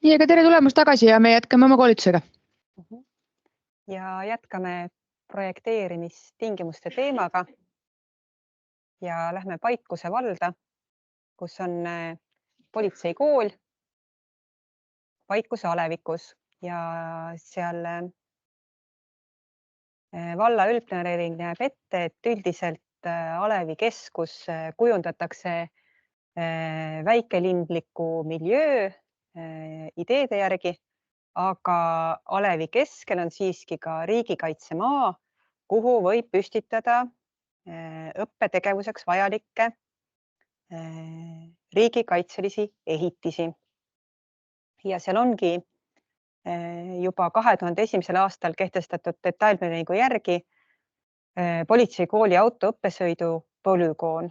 Nii, aga tere tulemast tagasi ja me jätkame oma koolitusega. Ja jätkame projekteerimistingimuste teemaga ja lähme Paikuse valda, kus on politseikool Paikuse alevikus ja seal valla üldplaneering näeb ette, et üldiselt alevikeskus kujundatakse väikelindliku miljöö ideede järgi, aga alevi keskel on siiski ka riigikaitsemaa, kuhu võib püstitada õppetegevuseks vajalikke riigikaitselisi ehitisi. Ja seal ongi juba 2001. aastal kehtestatud detailplaneeringu järgi politseikooli autoõppesõidu polügoon,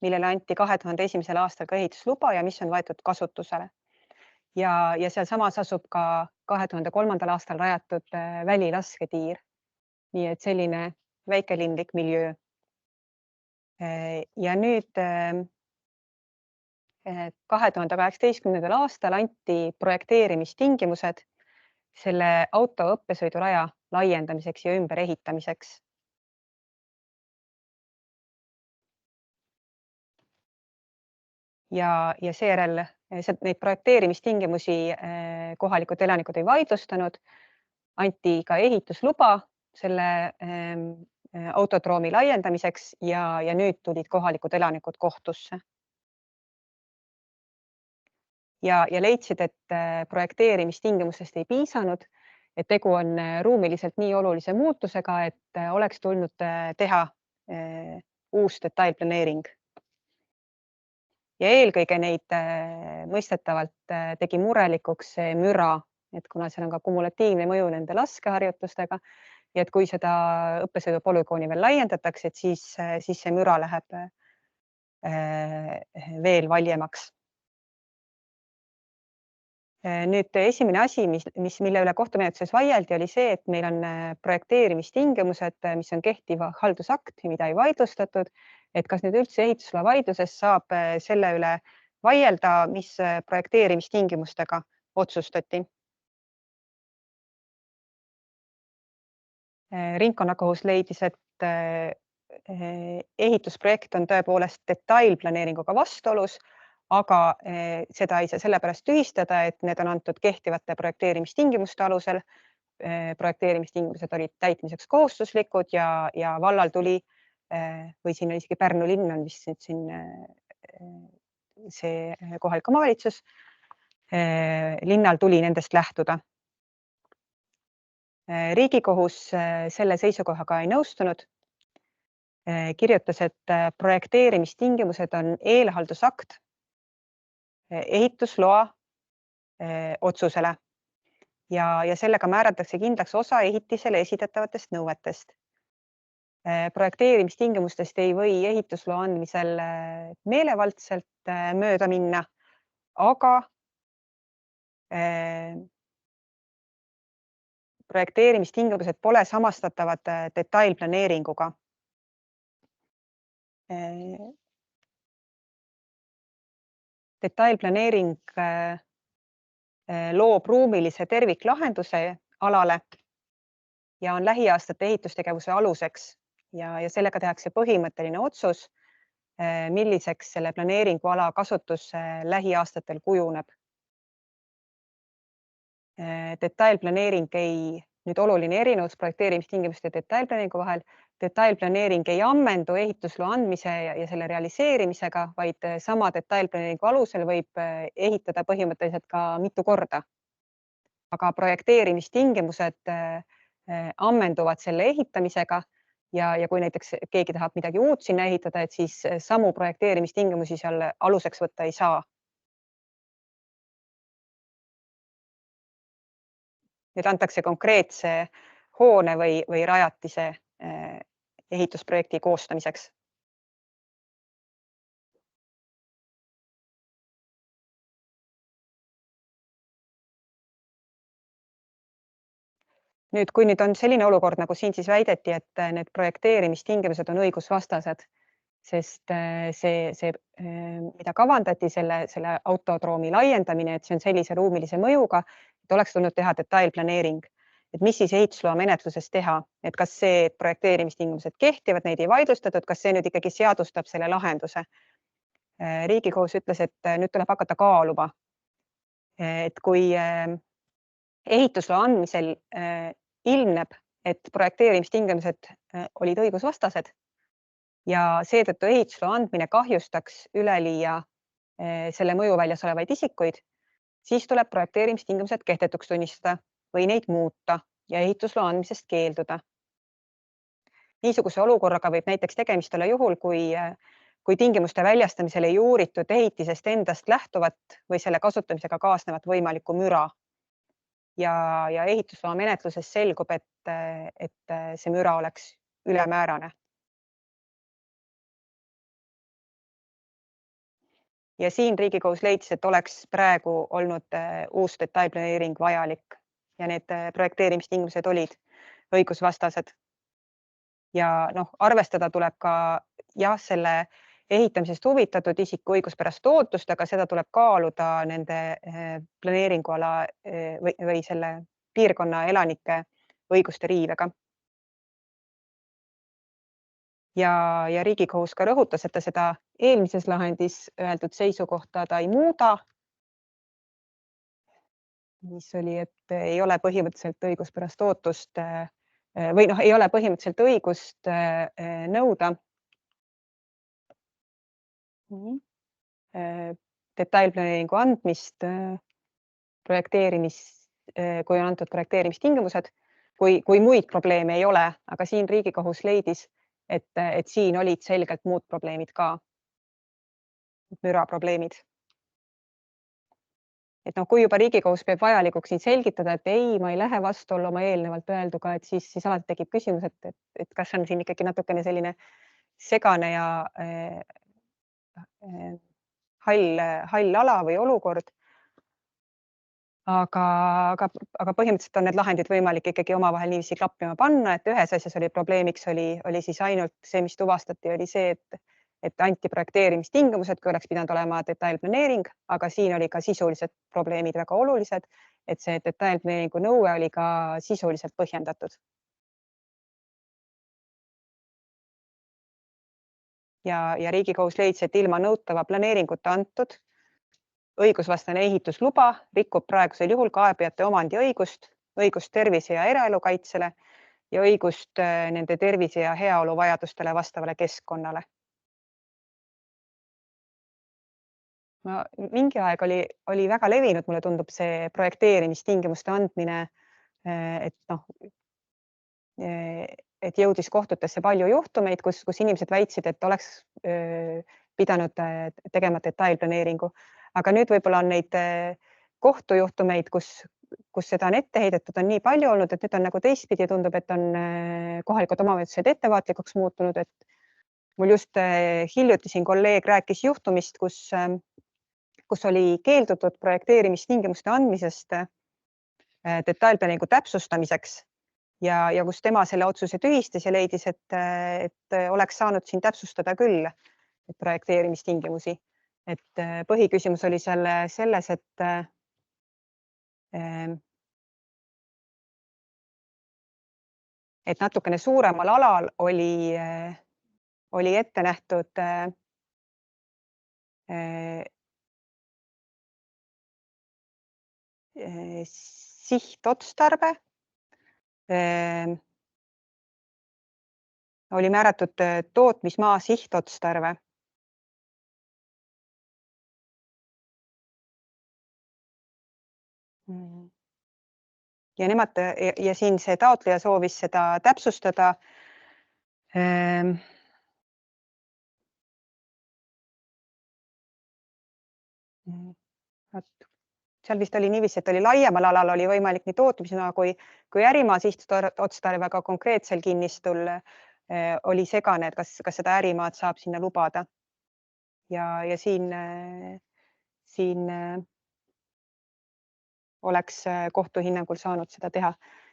millele anti 2001. aastal ka ehitusluba ja mis on võetud kasutusele. Ja sealsamas asub ka 2003. aastal rajatud välilasketiir. Nii et selline väikelindlik miljöö. Ja nüüd 2018. aastal anti projekteerimistingimused selle autoõppesõiduraja laiendamiseks ja ümberehitamiseks. Ja seejärel neid projekteerimistingimusi kohalikud elanikud ei vaidlustanud, anti ka ehitusluba selle autodroomi laiendamiseks ja nüüd tulid kohalikud elanikud kohtusse. Ja leidsid, et projekteerimistingimustest ei piisanud, et tegu on ruumiliselt nii olulise muutusega, et oleks tulnud teha uus detailplaneering. Ja eelkõige neid mõistetavalt tegi murelikuks see müra, et kuna seal on ka kumulatiivne mõju nende laskeharjutustega ja et kui seda õppesõidupolügooni veel laiendatakse, et siis see müra läheb veel valjemaks. Nüüd esimene asi, mille üle kohtumenetluses vaieldi, oli see, et meil on projekteerimistingimused, mis on kehtiva haldusakt, mida ei vaidlustatud, et kas nüüd üldse ehitusloa vaidluses saab selle üle vaielda, mis projekteerimistingimustega otsustati. Ringkonnakohus leidis, et ehitusprojekt on tõepoolest detailplaneeringuga vastuolus, aga seda ei saa sellepärast tühistada, et need on antud kehtivate projekteerimistingimuste alusel. Projekteerimistingimused olid täitmiseks kohustuslikud ja vallal tuli, või siin on isegi Pärnu linn on vist siin see kohalik omavalitsus, linnal tuli nendest lähtuda. Riigikohus selle seisukohaga ei nõustunud. Kirjutas, et projekteerimistingimused on eelhaldusakt ehitusloa otsusele ja sellega määratakse kindlaks osa ehitisele esitatavatest nõuetest. Projekteerimistingimustest ei või ehitusloa andmisel meelevaldselt mööda minna, aga projekteerimistingimused pole samastatavad detailplaneeringuga. Detailplaneering loob ruumilise terviklahenduse alale ja on lähiaastate ehitustegevuse aluseks ja sellega tehakse põhimõtteline otsus, milliseks selle planeeringuala kasutus lähiaastatel kujuneb. Detailplaneering nüüd oluline erinevus projekteerimistingimuste ja detailplaneeringu vahel. Detailplaneering ei ammendu ehitusloa andmise ja selle realiseerimisega, vaid sama detailplaneeringu alusel võib ehitada põhimõtteliselt ka mitu korda. Aga projekteerimistingimused ammenduvad selle ehitamisega ja kui näiteks keegi tahab midagi uut sinna ehitada, et siis samu projekteerimistingimusi seal aluseks võtta ei saa. Nüüd antakse konkreetse hoone või rajatise ehitusprojekti koostamiseks. Nüüd, kui nüüd on selline olukord, nagu siin siis väideti, et need projekteerimistingimused on õigusvastased sest mida kavandati selle autodroomi laiendamine, et see on sellise ruumilise mõjuga, et oleks tulnud teha detailplaneering. Et mis siis ehitusloa menetluses teha, et kas see, et projekteerimistingimused kehtivad, neid ei vaidlustatud, kas see nüüd ikkagi seadustab selle lahenduse. Riigikohus ütles, et nüüd tuleb hakata kaaluma, et kui ehitusloa andmisel ilmneb, et projekteerimistingimused olid õigusvastased ja seetõttu ehitusloa andmine kahjustaks üleliia selle mõjuväljas olevaid isikuid, siis tuleb projekteerimistingimused kehtetuks tunnistada või neid muuta ja ehitusloa andmisest keelduda. Niisuguse olukorraga võib näiteks tegemist olla juhul, kui tingimuste väljastamisel ei uuritud ehitisest endast lähtuvat või selle kasutamisega kaasnevat võimalikku müra. Ja ehitusloa menetluses selgub, et see müra oleks ülemäärane. Ja siin Riigikohus leidis, et oleks praegu olnud uus detailplaneering vajalik ja need projekteerimistingimused olid õigusvastased. Ja arvestada tuleb ka selle ehitamisest huvitatud isiku õiguspärast ootust, aga seda tuleb kaaluda nende planeeringuala või selle piirkonna elanike õiguste riivega. Ja Riigikohus ka rõhutas, et ta seda eelmises lahendis öeldud seisukohta ta ei muuda, mis oli, et ei ole põhimõtteliselt õiguspärast ootust või ei ole põhimõtteliselt õigust nõuda detailplaneeringu andmist, kui on antud projekteerimistingimused, kui muid probleeme ei ole, aga siin Riigikohus leidis, et siin olid selgelt muud probleemid ka, müra probleemid. Et kui juba Riigikohus peab vajalikuks siin selgitada, et ei, ma ei lähe vastuollu oma eelnevalt öelduga, et siis alati tekib küsimus, et kas on siin ikkagi natukene selline segane ja hall ala või olukord. Aga põhimõtteliselt on need lahendid võimalik ikkagi omavahel niiviisi klappima panna, et ühes asjas oli probleemiks oli siis ainult see, mis tuvastati, oli see, et anti projekteerimistingimused, kui oleks pidanud olema detailplaneering, aga siin oli ka sisulised probleemid väga olulised, et see detailplaneeringu nõue oli ka sisuliselt põhjendatud. Ja Riigikohus leidis, et ilma nõutava planeeringuta antud õigusvastane ehitusluba rikub praegusel juhul kaebajate omandiõigust, õigust tervise ja eraelu kaitsele ja õigust nende tervise ja heaolu vajadustele vastavale keskkonnale. Mingi aeg oli väga levinud, mulle tundub see projekteerimistingimuste andmine, et jõudis kohtutesse palju juhtumeid, kus inimesed väitsid, et oleks pidanud tegema detailplaneeringu. Aga nüüd võib-olla on neid kohtujuhtumeid, kus seda on ette heidetud, on nii palju olnud, et nüüd on nagu teistpidi tundub, et on kohalikud omavalitsused ettevaatlikuks muutunud, et mul just hiljuti siin kolleeg rääkis juhtumist, kus oli keeldutud projekteerimistingimuste andmisest detailplaneeringu täpsustamiseks ja kus tema selle otsuse tühistas ja leidis, et oleks saanud siin täpsustada küll projekteerimistingimusi. Et põhiküsimus oli selles, et natukene suuremal alal oli ette nähtud sihtotstarve, oli määratud tootmismaa sihtotstarve. Ja siin see taotleja soovis seda täpsustada. Seal vist oli niiviisi, et oli laiemal alal oli võimalik nii tootmismaa kui ärimaa sihtotstarve, aga konkreetsel kinnistul oli segane, et kas seda ärimaad saab sinna lubada. Ja siin oleks kohtu hinnangul saanud seda teha.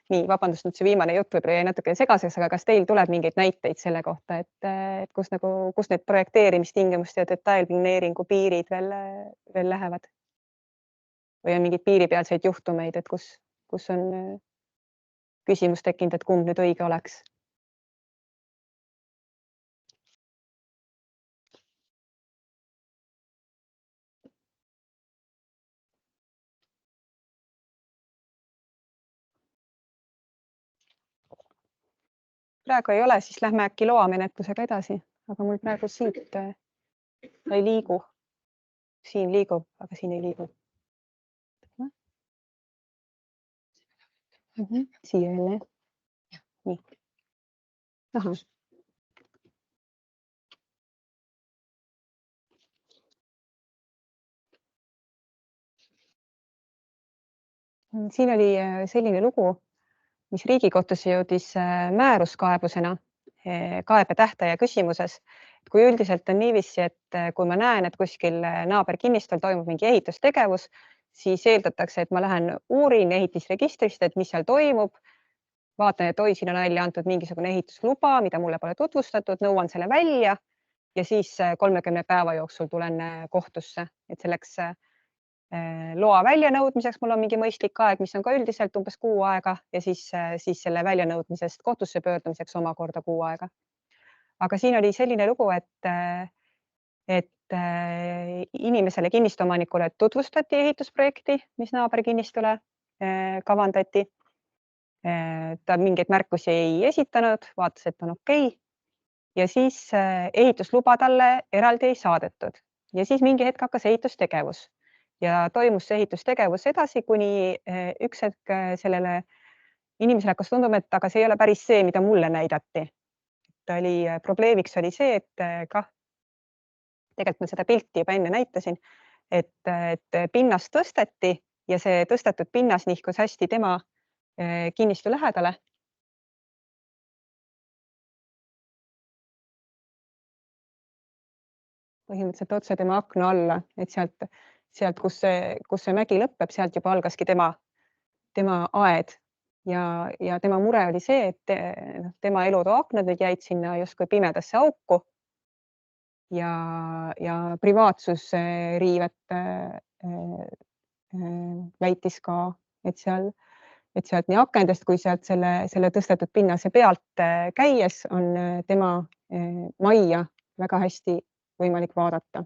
nii, vabandust, nüüd see viimane jutt võib-olla jäi natuke segaseks, aga kas teil tuleb mingeid näiteid selle kohta, et kus need projekteerimistingimuste ja detailplaneeringu piirid veel lähevad? Või on mingeid piiripealseid juhtumeid, et kus on küsimus tekkinud, et kumb nüüd õige oleks? Praegu ei ole, siis lähme äkki loamenetlusega edasi, aga mul praegu siit ta ei liigu. Siin liigub, aga siin ei liigu. Siia jälle. Nii. Aha. Siin oli selline lugu, mis Riigikohtusse jõudis määruskaebusena kaebe tähtaja küsimuses. Kui üldiselt on niiviisi, et kui ma näen, et kuskil naaberkinnistul toimub mingi ehitustegevus, siis eeldatakse, et ma lähen uurin ehitisregistrist, et mis seal toimub. Vaatan, et oi, siin on välja antud mingisugune ehitusluba, mida mulle pole tutvustatud, nõuan selle välja ja siis 30 päeva jooksul tulen kohtusse, et selleks loa väljanõudmiseks mul on mingi mõistlik aeg, mis on ka üldiselt umbes 6 aega ja siis selle väljanõudmisest kohtusse pöördumiseks omakorda 6 aega. Aga siin oli selline lugu, et inimesele kinnistuomanikule tutvustati ehitusprojekti, mis naaberkinnistule kavandati. Ta mingeid märkusi ei esitanud, vaatas, et on okei. Ja siis ehitusluba talle eraldi ei saadetud. Ja siis mingi hetk hakkas ehitustegevus. Ja toimus see ehitustegevus edasi, kuni üks hetk sellele inimesele hakkas tunduma, et aga see ei ole päris see, mida mulle näidati. Probleemiks oli see, et tegelikult ma seda pilti juba enne näitasin, et pinnas tõsteti ja see tõstetud pinnas nihkus hästi tema kinnistu lähedale. Põhimõtteliselt otse tema akna alla, et sealt, kus see mägi lõpeb, sealt juba algaski tema aed ja tema mure oli see, et tema elutoa aknad jäid sinna justkui pimedasse auku ja privaatsus riivet väitis ka, et sealt nii akendest kui sealt selle tõstetud pinnase pealt käies on tema majja väga hästi võimalik vaadata.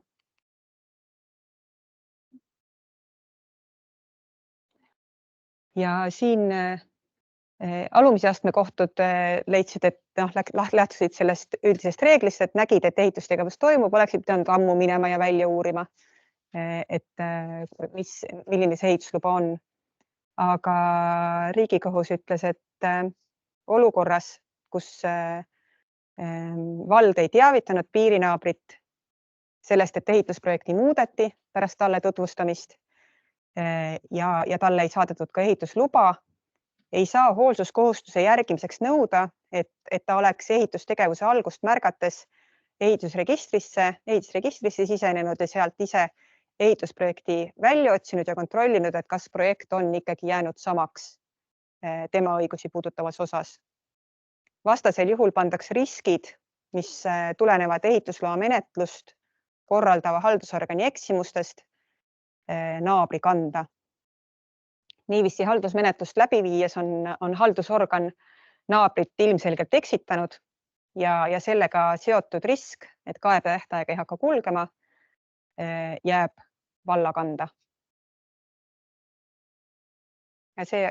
Ja siin alumise astme kohtud leidsid, et lähtusid sellest üldisest reeglist, et nägid, et ehitustegevus toimub, oleksid pidanud ammu minema ja välja uurima, et milline see ehitusluba on. Aga Riigikohus ütles, et olukorras, kus vald ei teavitanud piirinaabrit sellest, et ehitusprojekti muudeti pärast talle tutvustamist ja talle ei saadetud ka ehitusluba, ei saa hoolsuskohustuse järgimiseks nõuda, et ta oleks ehitustegevuse algust märgates ehitusregistrisse sisenenud ja sealt ise ehitusprojekti välja otsinud ja kontrollinud, et kas projekt on ikkagi jäänud samaks tema õigusi puudutavas osas. Vastasel juhul pandaks riskid, mis tulenevad ehitusloa menetlust korraldava haldusorgani eksimustest naabri kanda. Niiviisi haldusmenetlust läbi viies on haldusorgan naabrit ilmselgelt eksitanud ja sellega seotud risk, et kaebetähtaeg ei hakka kulgema, jääb valla kanda. Ja see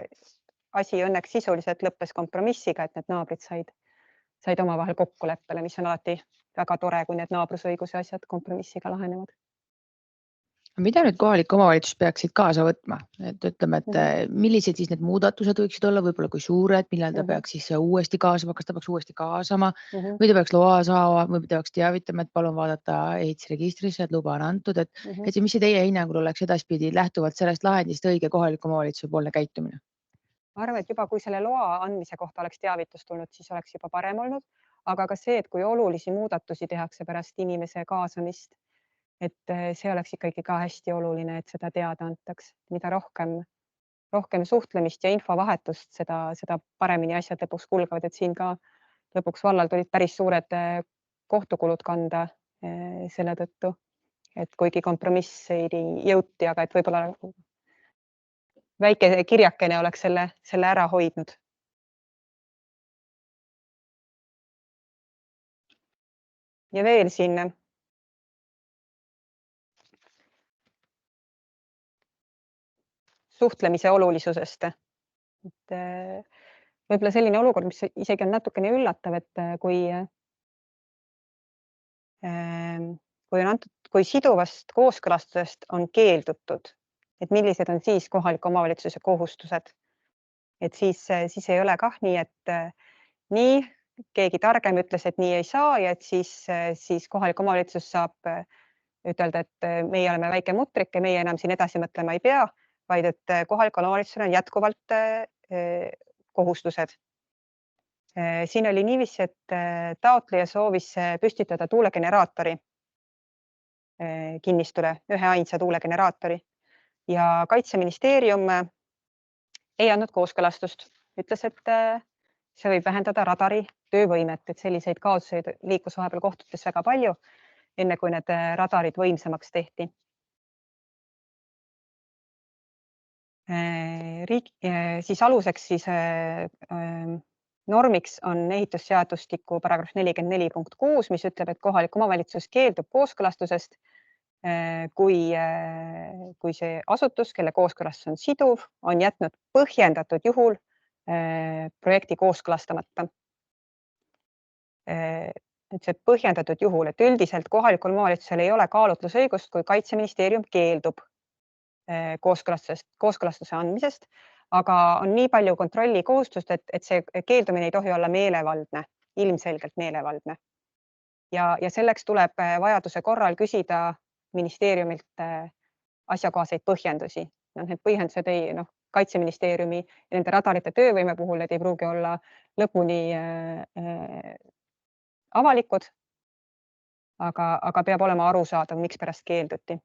asi õnneks sisuliselt lõppes kompromissiga, et need naabrid said omavahel kokkuleppele, mis on alati väga tore, kui need naabrusõiguse asjad kompromissiga lahenevad. Mida nüüd kohalik omavalitsus peaksid kaasa võtma? Et ütleme, et millised siis need muudatused võiksid olla, võib-olla kui suured, millal ta peaks siis uuesti kaasama, kas ta peaks uuesti kaasama või ta peaks loa saama või ta peaks teavitama, et palun vaadata ehitusregistrisse, et luba on antud. Et mis see teie hinnangul oleks edaspidi lähtuvalt sellest lahendist õige kohaliku omavalitsuse poolne käitumine? Ma arvan, et juba kui selle loa andmise kohta oleks teavitus tulnud, siis oleks juba parem olnud. Aga ka see, et kui olulisi muudatusi tehakse pärast inimese kaasamist, et see oleks ikkagi ka hästi oluline, et seda teada antaks. Mida rohkem rohkem suhtlemist ja infovahetust, seda paremini asjad lõpuks kulgevad, et siin ka lõpuks vallal tulid päris suured kohtukulud kanda selle tõttu, et kuigi kompromissini jõuti, aga et võib-olla väike kirjakene oleks selle ära hoidnud. Ja veel siin suhtlemise olulisusest. Et võib-olla selline olukord, mis isegi on natukene üllatav, et kui siduvast kooskõlastusest on keeldutud, et millised on siis kohaliku omavalitsuse kohustused. Et siis ei ole kah nii, et nii keegi targem ütles, et nii ei saa ja et siis kohalik omavalitsus saab ütelda, et meie oleme väike mutrik ja meie enam siin edasi mõtlema ei pea, vaid et kohalikul omavalitsusel on jätkuvalt kohustused. Siin oli niiviisi, et taotleja soovis püstitada tuulegeneraatori kinnistule, ühe ainsa tuulegeneraatori ja Kaitseministeerium ei andnud kooskõlastust. Ütles, et see võib vähendada radari töövõimet, et selliseid kaotuseid liikus vahepeal kohtutes väga palju, enne kui need radarid võimsamaks tehti. Siis aluseks normiks on ehitusseadustiku paragrahv 44.6, mis ütleb, et kohalik omavalitsus keeldub kooskõlastusest, kui see asutus, kelle kooskõlastus on siduv, on jätnud põhjendatud juhul projekti kooskõlastamata. Et see põhjendatud juhul, et üldiselt kohalikul omavalitsusel ei ole kaalutlusõigust, kui Kaitseministeerium keeldub kooskõlastuse andmisest, aga on nii palju kontrollikohustust, et see keeldumine ei tohi olla meelevaldne, ilmselgelt meelevaldne. Ja selleks tuleb vajaduse korral küsida ministeeriumilt asjakohaseid põhjendusi. Need põhjendused Kaitseministeeriumi ja nende radarite töövõime puhul, et ei pruugi olla lõpuni avalikud, aga peab olema arusaadav, miks pärast keelduti.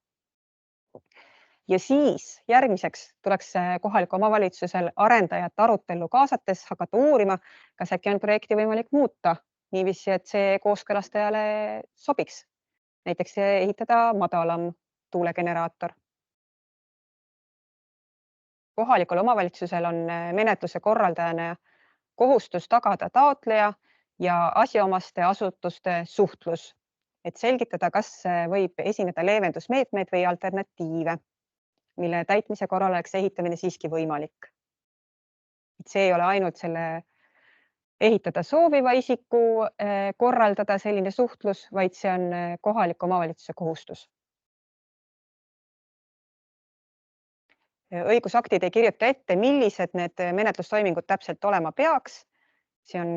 Ja siis järgmiseks tuleks kohaliku omavalitsusel arendajat arutellu kaasates hakata uurima, kas äkki on projekti võimalik muuta niiviisi, et see kooskõlastajale sobiks. Näiteks ehitada madalam tuulegeneraator. Kohalikul omavalitsusel on menetluse korraldajana kohustus tagada taotleja ja asjaomaste asutuste suhtlus, et selgitada, kas võib esineda leevendusmeetmeid või alternatiive, mille täitmise korral oleks ehitamine siiski võimalik. Et see ei ole ainult selle ehitada sooviva isiku korraldada selline suhtlus, vaid see on kohaliku omavalitsuse kohustus. Õigusaktid ei kirjuta ette, millised need menetlustoimingud täpselt olema peaks. See on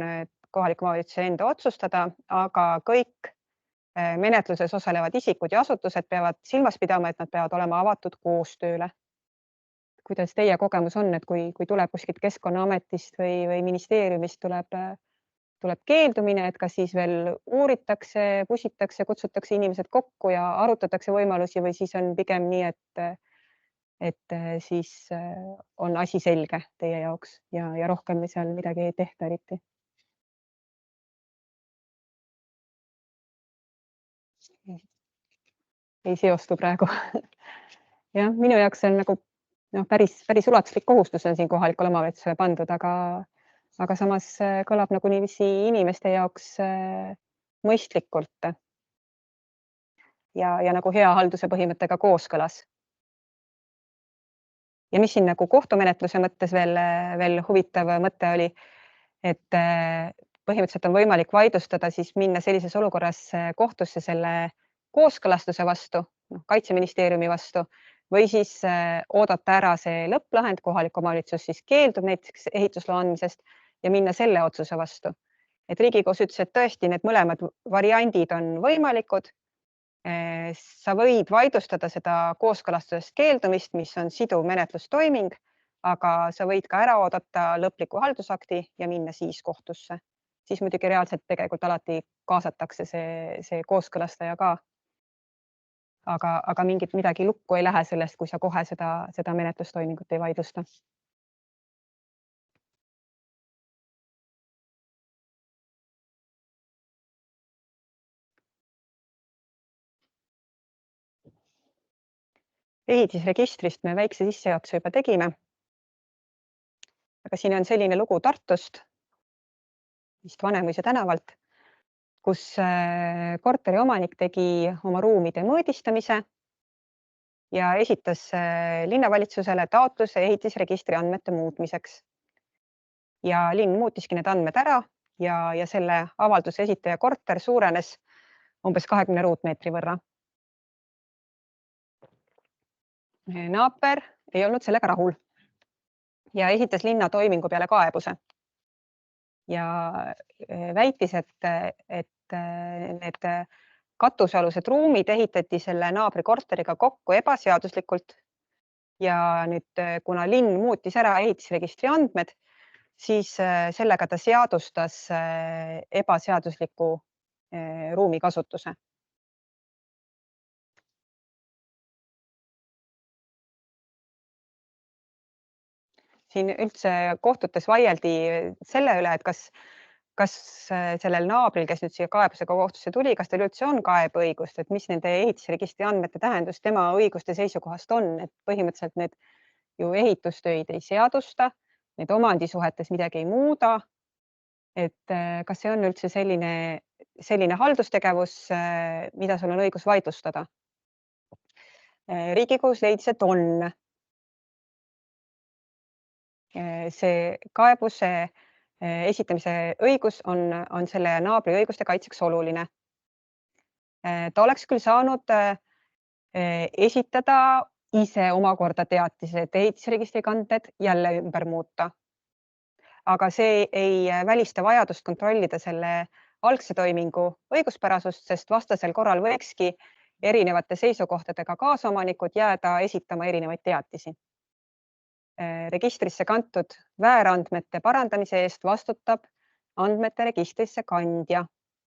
kohaliku omavalitsuse enda otsustada, aga kõik menetluses osalevad isikud ja asutused peavad silmas pidama, et nad peavad olema avatud koostööle. Kuidas teie kogemus on, et kui tuleb kuskilt Keskkonnaametist või ministeeriumist tuleb keeldumine, et kas siis veel uuritakse, pusitakse, kutsutakse inimesed kokku ja arutatakse võimalusi või siis on pigem nii, et siis on asi selge teie jaoks ja rohkem seal midagi ei tehta eriti? Ei seostu praegu. Jah, minu jaoks on nagu päris ulatuslik kohustus on siin kohalikule omavalitsusele pandud, aga samas kõlab nagu niiviisi inimeste jaoks mõistlikult ja nagu hea halduse põhimõttega kooskõlas. Ja mis siin nagu kohtumenetluse mõttes veel huvitav mõte oli, et põhimõtteliselt on võimalik vaidlustada, siis minna sellises olukorras kohtusse selle kooskõlastuse vastu, Kaitseministeeriumi vastu, või siis oodata ära see lõpplahend, kohalik omavalitsus siis keeldub näiteks ehitusloa andmisest ja minna selle otsuse vastu. Et Riigikohus ütles, et tõesti need mõlemad variandid on võimalikud. Sa võid vaidlustada seda kooskõlastusest keeldumist, mis on siduv menetlustoiming, aga sa võid ka ära oodata lõpliku haldusakti ja minna siis kohtusse. Siis muidugi reaalselt tegelikult alati kaasatakse see kooskõlastaja ka. Aga midagi lukku ei lähe sellest, kui sa kohe seda menetlustoimingut ei vaidlusta. Ehitisregistrist me väikse sissejuhatuse juba tegime. Aga siin on selline lugu Tartust, vist Vanemuise tänavalt, kus korteri omanik tegi oma ruumide mõõdistamise ja esitas linnavalitsusele taotluse ehitisregistri andmete muutmiseks. Ja linn muutiski need andmed ära ja selle avalduse esitaja korter suurenes umbes 20 ruutmeetri võrra. Naaber ei olnud sellega rahul ja esitas linna toimingu peale kaebuse. Ja väitis, et need katusealused ruumid ehitati selle naabri korteriga kokku ebaseaduslikult. Ja nüüd, kuna linn muutis ära ehitisregistri andmed, siis sellega ta seadustas ebaseadusliku ruumi kasutuse. Siin üldse kohtutes vaieldi selle üle, et kas sellel naabril, kes nüüd siia kaebusega kohtusse tuli, kas teil üldse on kaebeõigust, et mis nende ehitisregistri andmete tähendus tema õiguste seisukohast on, et põhimõtteliselt need ju ehitustöid ei seadusta, need omandisuhetes midagi ei muuda. Et kas see on üldse selline haldustegevus, mida sul on õigus vaidlustada? Riigikohus leidis, et on. See kaebuse esitamise õigus on selle naabri õiguste kaitseks oluline. Ta oleks küll saanud esitada ise omakorda teatise, et ehitisregistri kanded jälle ümber muuta. Aga see ei välista vajadust kontrollida selle algse toimingu õiguspärasust, sest vastasel korral võikski erinevate seisukohtadega kaasomanikud jääda esitama erinevaid teatisi. Registrisse kantud väärandmete parandamise eest vastutab andmete registrisse kandja,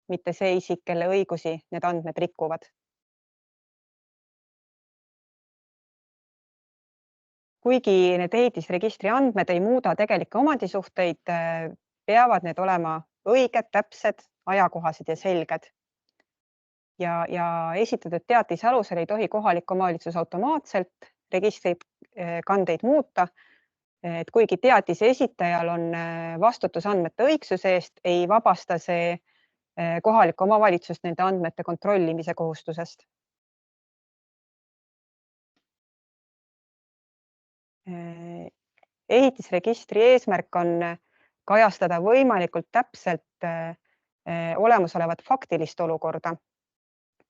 mitte see isik, kelle õigusi need andmed rikuvad. Kuigi need ehitisregistri andmed ei muuda tegelikke omandisuhteid, peavad need olema õiged, täpsed, ajakohased ja selged. Ja esitatud teatise alusel ei tohi kohalik omavalitsus automaatselt registri kandeid muuta, et kuigi teatise esitajal on vastutus andmete õigsuse eest, ei vabasta see kohalikku omavalitsust nende andmete kontrollimise kohustusest. Ehitisregistri eesmärk on kajastada võimalikult täpselt olemasolevat faktilist olukorda.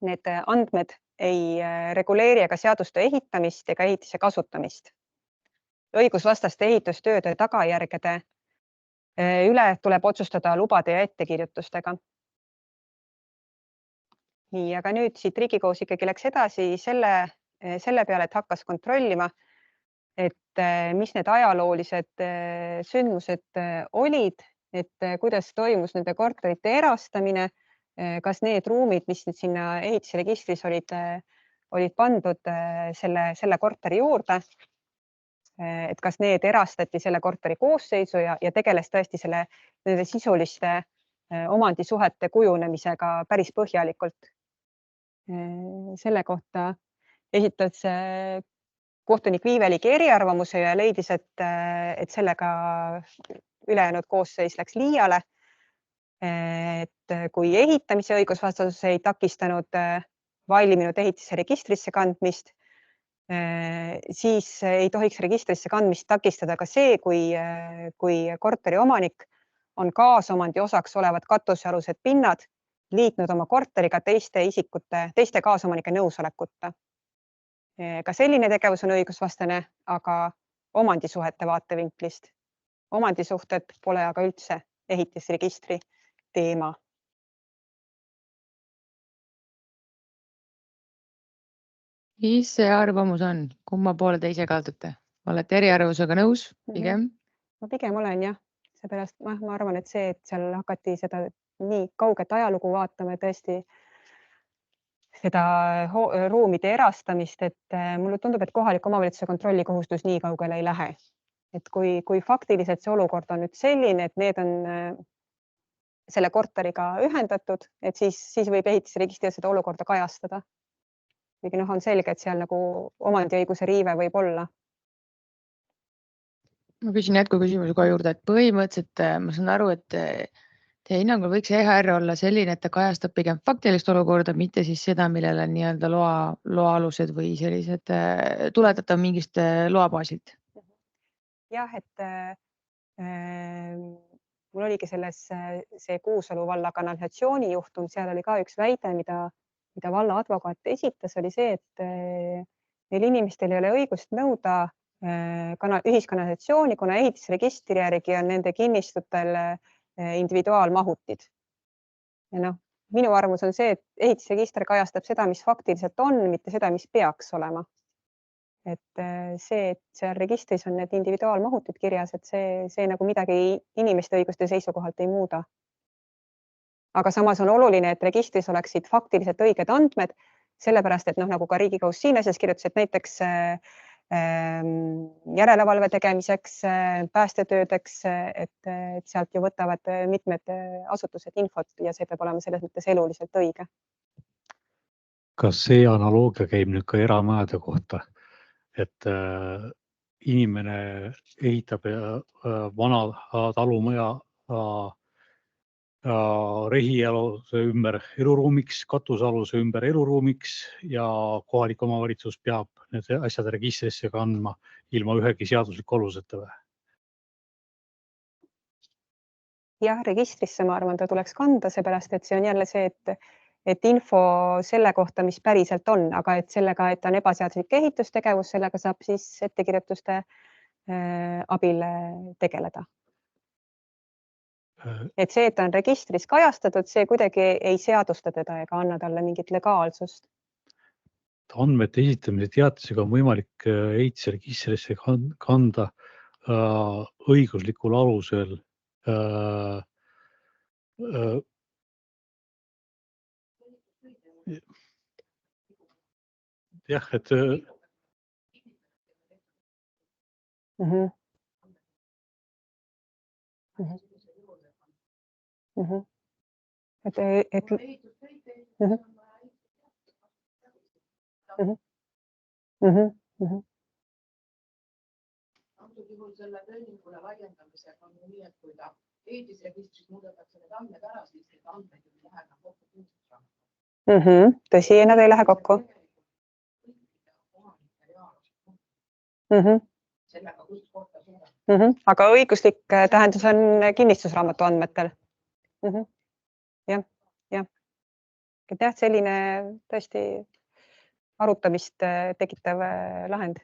Need andmed ei reguleeri ega seadusta ehitamist ega ehitise kasutamist. Õigusvastaste ehitustööde tagajärgede üle tuleb otsustada lubade ja ettekirjutustega. Nii, aga nüüd siit Riigikohus ikkagi läks edasi selle peale, et hakkas kontrollima, et mis need ajaloolised sündmused olid, et kuidas toimus nende korterite erastamine, kas need ruumid, mis nüüd sinna ehitisregistris olid pandud selle korteri juurde, et kas need erastati selle korteri koosseisu ja tegeles tõesti nende sisuliste omandisuhete kujunemisega päris põhjalikult. Selle kohta esitas kohtunik Viiveligi eriarvamuse ja leidis, et sellega ülejäänud koosseis läks liiale. Et kui ehitamise õigusvastasus ei takistanud valminud ehitise registrisse kandmist, siis ei tohiks registrisse kandmist takistada ka see, kui korteri omanik on kaasomandi osaks olevad katusealused pinnad liitnud oma korteriga teiste kaasomanike nõusolekuta. Ka selline tegevus on õigusvastane, aga omandisuhete vaatevinklist. Omandisuhted pole aga üldse ehitisregistri teema. Mis see arvamus on? Kumma poole te ise kaldute? Olete eriarvusega nõus pigem? Ma pigem olen jah. Seepärast ma arvan, et see, et seal hakati seda nii kauget ajalugu vaatama ja tõesti seda ruumide erastamist, et mulle tundub, et kohaliku omavalitsuse kontrollikohustus nii kaugele ei lähe. Et kui faktiliselt see olukord on nüüd selline, et need on selle korteriga ühendatud, et siis võib ehitisregistri seda olukorda kajastada. kuigi on selge, et seal nagu omandiõiguse riive võib olla. Ma küsin jätkuküsimuse kohe juurde, et põhimõtteliselt ma saan aru, et teie hinnangul võiks EHR olla selline, et ta kajastab pigem faktilist olukorda, mitte siis seda, millele nii-öelda loa alused või sellised tuletatav mingist loa baasilt. Jah, et mul oligi selles see Kuusalu valla kanalisatsiooni juhtum, seal oli ka üks väide, mida valla advokaat esitas, oli see, et neil inimestel ei ole õigust nõuda ühiskanalisatsiooni, kuna ehitisregistri järgi on nende kinnistutel individuaalmahutid. Ja minu arvamus on see, et ehitisregister kajastab seda, mis faktiliselt on, mitte seda, mis peaks olema. Et see, et seal registris on need individuaalmahutid kirjas, et see nagu midagi inimeste õiguste seisukohalt ei muuda. Aga samas on oluline, et registris oleksid faktiliselt õiged andmed, sellepärast, et nagu ka Riigikohus siin asjas kirjutas, et näiteks järelevalve tegemiseks, päästetöödeks, et sealt ju võtavad mitmed asutused infot ja see peab olema selles mõttes eluliselt õige. Kas see analoogia käib nüüd ka eramajade kohta, et inimene ehitab vana talumaja rehialuse ümber eluruumiks, katusealuse ümber eluruumiks ja kohalik omavalitsus peab need asjad registrisse kandma ilma ühegi seadusliku aluseta või? Jah, registrisse ma arvan, ta tuleks kanda, seepärast, et see on jälle see, et info selle kohta, mis päriselt on, aga et sellega, et on ebaseaduslik ehitustegevus, sellega saab siis ettekirjutuste abil tegeleda. Et see, et ta on registris kajastatud, see kuidagi ei seadusta teda ega anna talle mingit legaalsust. Andmete esitamise teatisega on võimalik ehitisregistrisse kanda õiguslikul alusel jah, et Antud juhul selle tõendingule laiendamisega on nii, et kui ta ehitisregistris muudetakse need andmed ära, siis need andmed ei lähe kokku kinnistusraamatuga. Tõsi, nad ei lähe kokku. Sellega kust kohta suudab. Aga õiguslik tähendus on kinnistusraamatu andmetel. Jah. Et selline tõesti arutamist tekitav lahend.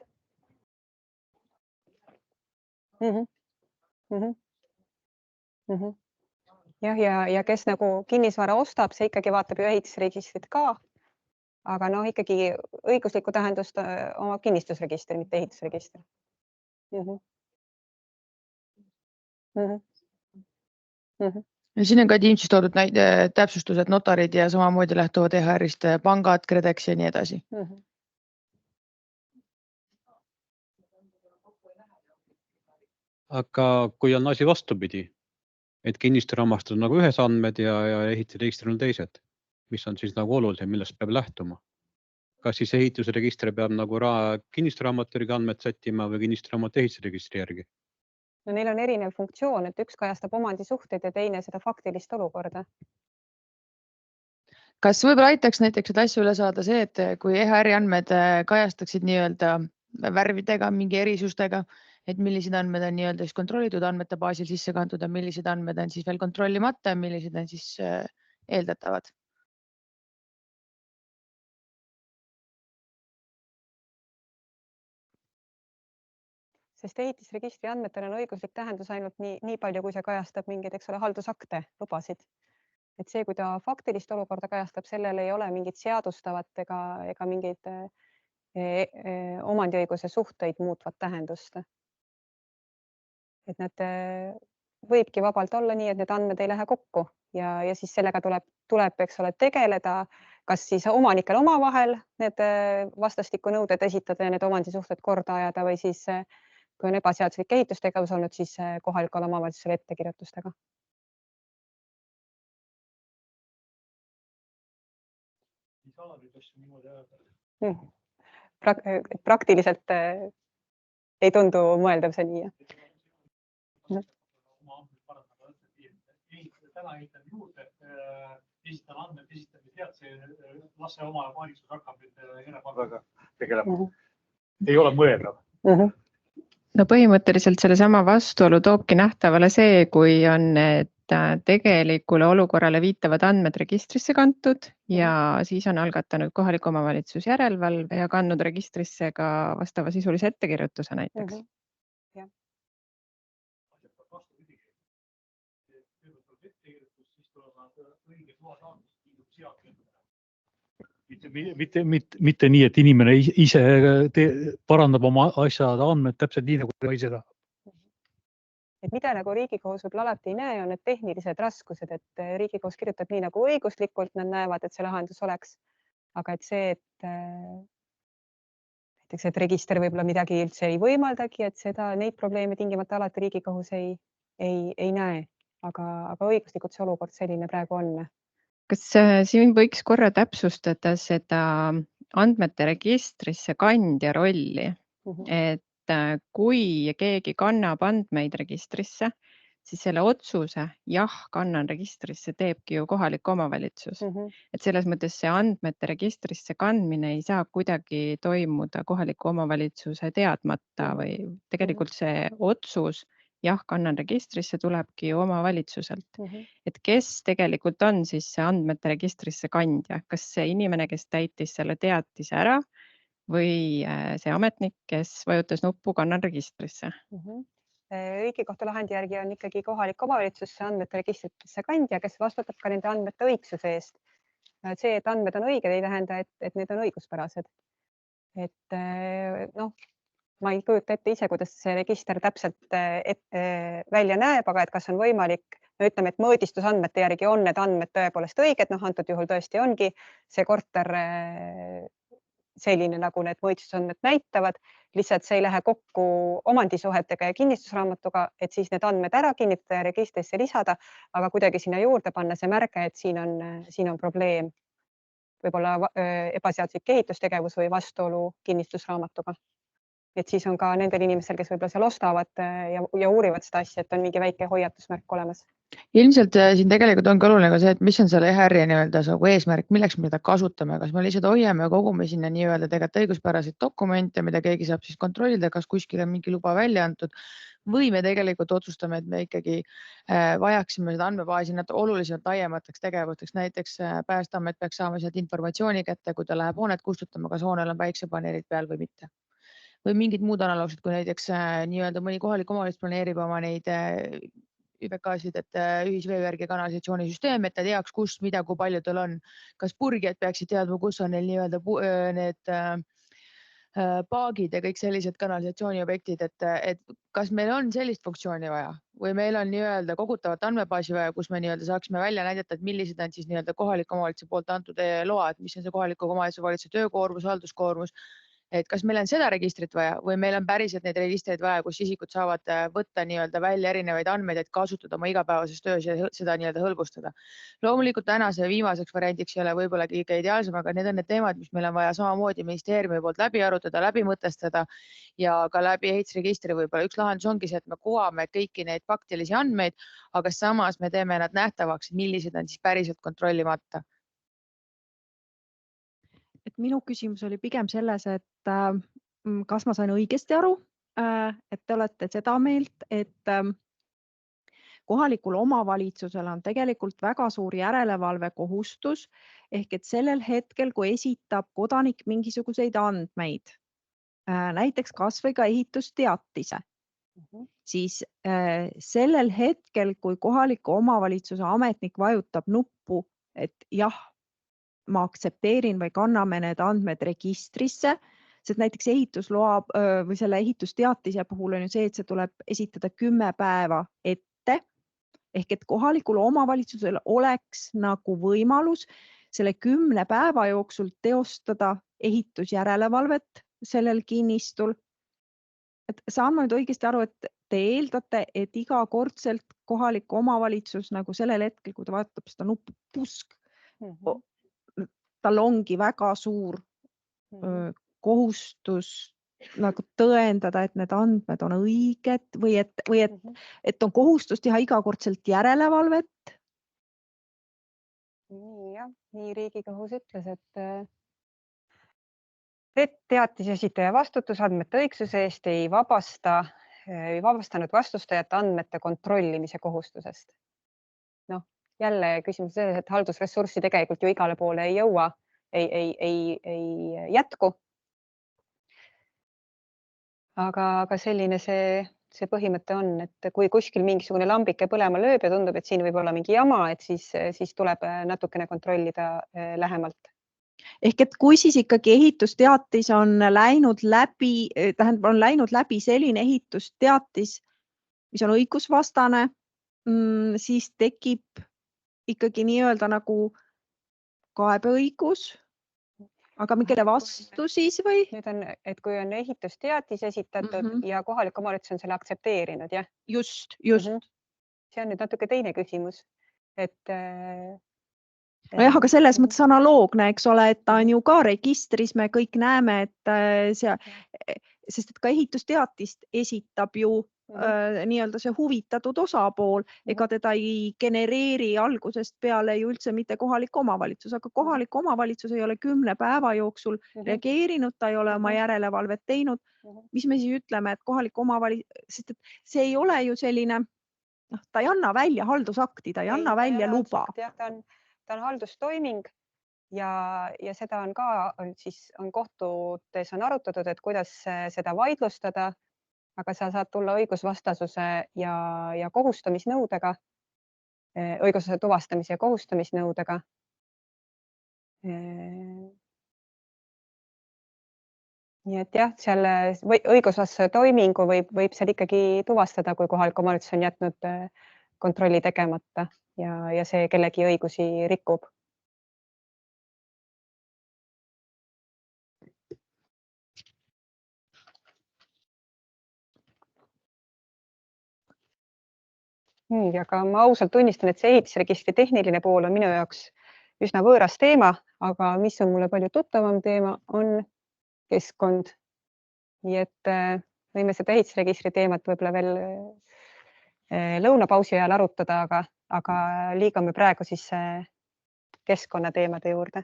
Jah, ja kes nagu kinnisvara ostab, see ikkagi vaatab ju ehitisregistrit ka, aga ikkagi õiguslikku tähendust omab kinnistusregistri, mitte ehitusregistri. Siin on ka Teamsis toodud täpsustused, notarid ja samamoodi lähtuvad EHR-ist pangad, KredEx ja nii edasi. Aga kui on asi vastupidi, et kinnistusraamatud on nagu ühes andmed ja ehitusregistril on teised, mis on siis nagu olulisem, millest peab lähtuma? Kas siis ehitusregister peab nagu kinnistusraamatu järgi andmed sättima või kinnistusraamatu ehitusregistri järgi? No neil on erinev funktsioon, et üks kajastab omandisuhteid ja teine seda faktilist olukorda. Kas võib-olla aitaks näiteks seda asja üle saada see, et kui EHR-i andmed kajastaksid nii-öelda värvidega, mingi erisustega, et millised andmed on nii-öelda siis kontrollitud andmete baasil sisse kantud ja millised andmed on siis veel kontrollimata ja millised on siis eeldatavad? Sest ehitisregistri andmetel on õiguslik tähendus ainult nii palju, kui see kajastab mingeid, haldusakte, lubasid. Et see, kui ta faktilist olukorda kajastab, sellel ei ole mingit seadustavat ega mingeid omandiõiguse suhteid muutvat tähendust. Et need võibki vabalt olla nii, et need andmed ei lähe kokku ja siis sellega tuleb tegeleda, kas siis omanikel omavahel need vastastikku nõuded esitada ja need omandisuhted korda ajada või siis kui on ebaseaduslik ehitustegevus olnud, siis kohalikul omavalitsusel ettekirjutustega. Ei saa nüüd asju niimoodi ajada. Praktiliselt ei tundu mõeldav see nii. Täna ehitan juurde, esitan andmed, esitame teadse, lasse oma valitsus hakkab järelevalvega tegelema. Ei ole mõeldav. No põhimõtteliselt selle sama vastuolu toobki nähtavale see, kui on need tegelikule olukorrale viitavad andmed registrisse kantud ja siis on algatanud kohalik omavalitsus järelevalve ja kandnud registrisse ka vastava sisulise ettekirjutuse näiteks. Mitte nii, et inimene ise parandab oma asjad andmed täpselt nii, nagu ta ise tahab. Et mida nagu Riigikohus võib alati ei näe, on need tehnilised raskused, et Riigikohus kirjutab nii, nagu õiguslikult nad näevad, et see lahendus oleks. Aga et see, et register võib-olla midagi üldse ei võimaldagi, et neid probleeme tingimata alati Riigikohus ei näe. Aga õiguslikult see olukord selline praegu on. Kas siin võiks korra täpsustada seda andmete registrisse kandja rolli, et kui keegi kannab andmeid registrisse, siis selle otsuse jah, kannan registrisse teebki ju kohalik omavalitsus. Et selles mõttes see andmete registrisse kandmine ei saa kuidagi toimuda kohaliku omavalitsuse teadmata või tegelikult see otsus jah, kannan registrisse tulebki ju omavalitsuselt. Et kes tegelikult on siis see andmete registrisse kandja? Kas see inimene, kes täitis selle teatise ära või see ametnik, kes vajutas nuppu kannan registrisse? Riigikohtu lahendi järgi on ikkagi kohalik omavalitsus see andmete registrisse kandja, kes vastutab ka nende andmete õigsuse eest. See, et andmed on õiged, ei tähenda, et need on õiguspärased. Ma ei kujuta ette ise, kuidas see register täpselt välja näeb, aga et kas on võimalik, me ütleme, et mõõdistusandmete järgi on need andmed tõepoolest õiged, antud juhul tõesti ongi see korter selline, nagu need mõõdistusandmed näitavad, lihtsalt see ei lähe kokku omandisuhetega ja kinnistusraamatuga, et siis need andmed ära kinnitada ja registrisse lisada, aga kuidagi sinna juurde panna see märge, et siin on probleem, võib-olla ebaseaduslik ehitustegevus või vastuolu kinnistusraamatuga. Et siis on ka nendel inimestel, kes võib-olla seal ostavad ja uurivad seda asja, et on mingi väike hoiatusmärk olemas. Ilmselt siin tegelikult ongi oluline ka see, et mis on selle EHR-i eesmärk, milleks me seda kasutame, kas me lihtsalt hoiame ja kogume sinna nii-öelda tegelikult õiguspäraseid dokumente, mida keegi saab siis kontrollida, kas kuskil on mingi luba välja antud või me tegelikult otsustame, et me ikkagi vajaksime seda andmebaasi oluliselt laiemateks tegevusteks. Näiteks Päästeamet peaks saama sealt informatsiooni kätte, kui ta läheb hoonet kustutama, kas hoonel on päiksepaneelid peal või mitte. Või mingid muud analoogsed, kui näiteks nii-öelda mõni kohalik omavalitsus planeerib oma neid ÜBK-sid, et ühisveevärgi ja kanalisatsioonisüsteem, et ta teaks, kus, mida, kui palju tal on. Kas purgijad peaksid teadma, kus on neil nii-öelda need paagid ja kõik sellised kanalisatsiooniobjektid, et kas meil on sellist funktsiooni vaja või meil on nii-öelda kogutavat andmebaasi vaja, kus me nii-öelda saaksime välja näidata, et millised on siis nii-öelda kohaliku omavalitsuse poolt antud load, mis on see kohaliku omavalitsuse töökoormus, halduskoormus. Et kas meil on seda registrit vaja või meil on päriselt neid registreid vaja, kus isikud saavad võtta nii-öelda välja erinevaid andmeid, et kasutada oma igapäevases töös ja seda nii-öelda hõlbustada. Loomulikult tänase viimaseks variandiks ei ole võib-olla kõige ideaalsem, aga need on need teemad, mis meil on vaja samamoodi ministeeriumi poolt läbi arutada, läbi mõtestada ja ka läbi ehitusregistri võib-olla üks lahendus ongi see, et me kuvame kõiki neid faktilisi andmeid, aga samas me teeme nad nähtavaks, millised on siis päriselt kontrollimata. Et minu küsimus oli pigem selles, et kas ma sain õigesti aru, et te olete seda meelt, et kohalikul omavalitsusel on tegelikult väga suur järelevalve kohustus, ehk et sellel hetkel, kui esitab kodanik mingisuguseid andmeid, näiteks kas või ka ehitusteatise, siis sellel hetkel, kui kohaliku omavalitsuse ametnik vajutab nuppu, et jah, ma aktsepteerin või kanname need andmed registrisse, sest näiteks ehitusloa või selle ehitusteatise puhul on ju see, et see tuleb esitada 10 päeva ette, ehk et kohalikul omavalitsusel oleks nagu võimalus selle 10 päeva jooksul teostada ehitusjärelevalvet sellel kinnistul. Et saan ma nüüd õigesti aru, et te eeldate, et igakordselt kohalik omavalitsus nagu sellel hetkel, kui ta vajutab seda nuppu pusk, tal ongi väga suur kohustus nagu tõendada, et need andmed on õiged või et on kohustus teha igakordselt järelevalvet? Nii jah, nii Riigikohus ütles, et teatise esitaja vastutus andmete õigsuse eest ei vabastanud vastustajat andmete kontrollimise kohustusest. Noh, jälle küsimus selles, et haldusressurssi tegelikult ju igale poole ei jõua, ei jätku. Aga selline see põhimõte on, et kui kuskil mingisugune lambike põlema lööb ja tundub, et siin võib olla mingi jama, et siis tuleb natukene kontrollida lähemalt. Ehk et kui siis ikkagi ehitusteatis on läinud läbi selline ehitusteatis, mis on õigusvastane, siis tekib ikkagi nii-öelda nagu kaebeõigus, aga kelle vastu siis või? Nüüd on, et kui on ehitusteatis esitatud ja kohalik omavalitsus on selle aktsepteerinud, jah? Just. See on nüüd natuke teine küsimus, et Nojah, aga selles mõttes analoogne, eks ole, et ta on ju ka registris, me kõik näeme, sest et ka ehitusteatist esitab ju nii-öelda see huvitatud osapool, ega teda ei genereeri algusest peale ju üldse mitte kohalik omavalitsus, aga kohalik omavalitsus ei ole 10 päeva jooksul reageerinud, ta ei ole oma järelevalvet teinud. Mis me siis ütleme, et kohalik omavalitsus, sest et see ei ole ju selline, ta ei anna välja haldusakti, ta ei anna välja luba. Ta on haldustoiming ja seda on ka siis on kohtutes on arutatud, et kuidas seda vaidlustada, aga sa saad tulla õigusvastasuse ja kohustamisnõudega, õiguse tuvastamise ja kohustamisnõudega. Nii et jah, seal õigusvastase toimingu võib seal ikkagi tuvastada, kui kohalik omavalitsus on jätnud kontrolli tegemata ja see kellegi õigusi rikub. Aga ma ausalt tunnistan, et see ehitisregistri tehniline pool on minu jaoks üsna võõras teema, aga mis on mulle palju tuttavam teema, on keskkond. Nii et võime seda ehitisregistri teemat võib-olla veel lõunapausi ajal arutada, aga liigume praegu siis keskkonnateemade juurde.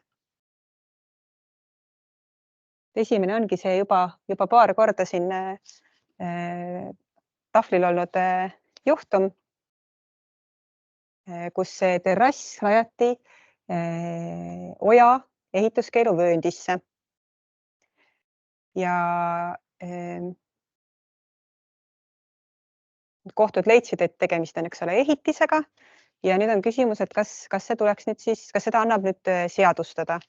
Esimene ongi see juba paar korda siin tahvlil olnud juhtum, kus see terrass rajati oja ehituskeeluvööndisse. Ja kohtud leidsid, et tegemist on, eks ole, ehitisega ja nüüd on küsimus, et kas see tuleks nüüd siis, kas seda annab nüüd seadustada.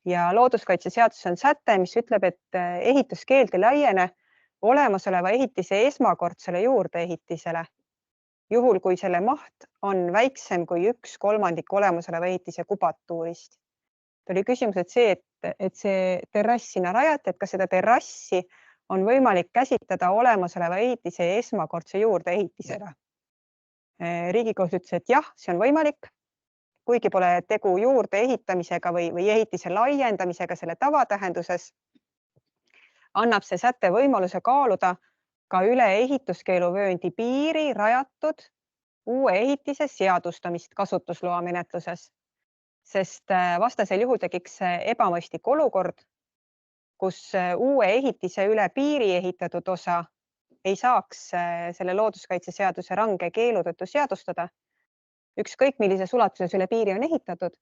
Ja looduskaitseseadus on säte, mis ütleb, et ehituskeeld ei laiene olemasoleva ehitise esmakordsele juurdeehitisele, juhul kui selle maht on väiksem kui 1/3 olemasoleva ehitise kubatuurist. Tuli küsimus, et see terrass sinna rajati, et kas seda terrassi on võimalik käsitleda olemasoleva ehitise esmakordse juurdeehitisega. Riigikohus ütles, et jah, see on võimalik, kuigi pole tegu juurde ehitamisega või ehitise laiendamisega selle tavatähenduses, annab see säte võimaluse kaaluda ka üle ehituskeeluvööndi piiri rajatud uue ehitise seadustamist kasutusloa menetluses, sest vastasel juhul tekiks ebamõistlik olukord, kus uue ehitise üle piiri ehitatud osa ei saaks selle looduskaitseseaduse range keelu tõttu seadustada, ükskõik millises ulatuses üle piiri on ehitatud,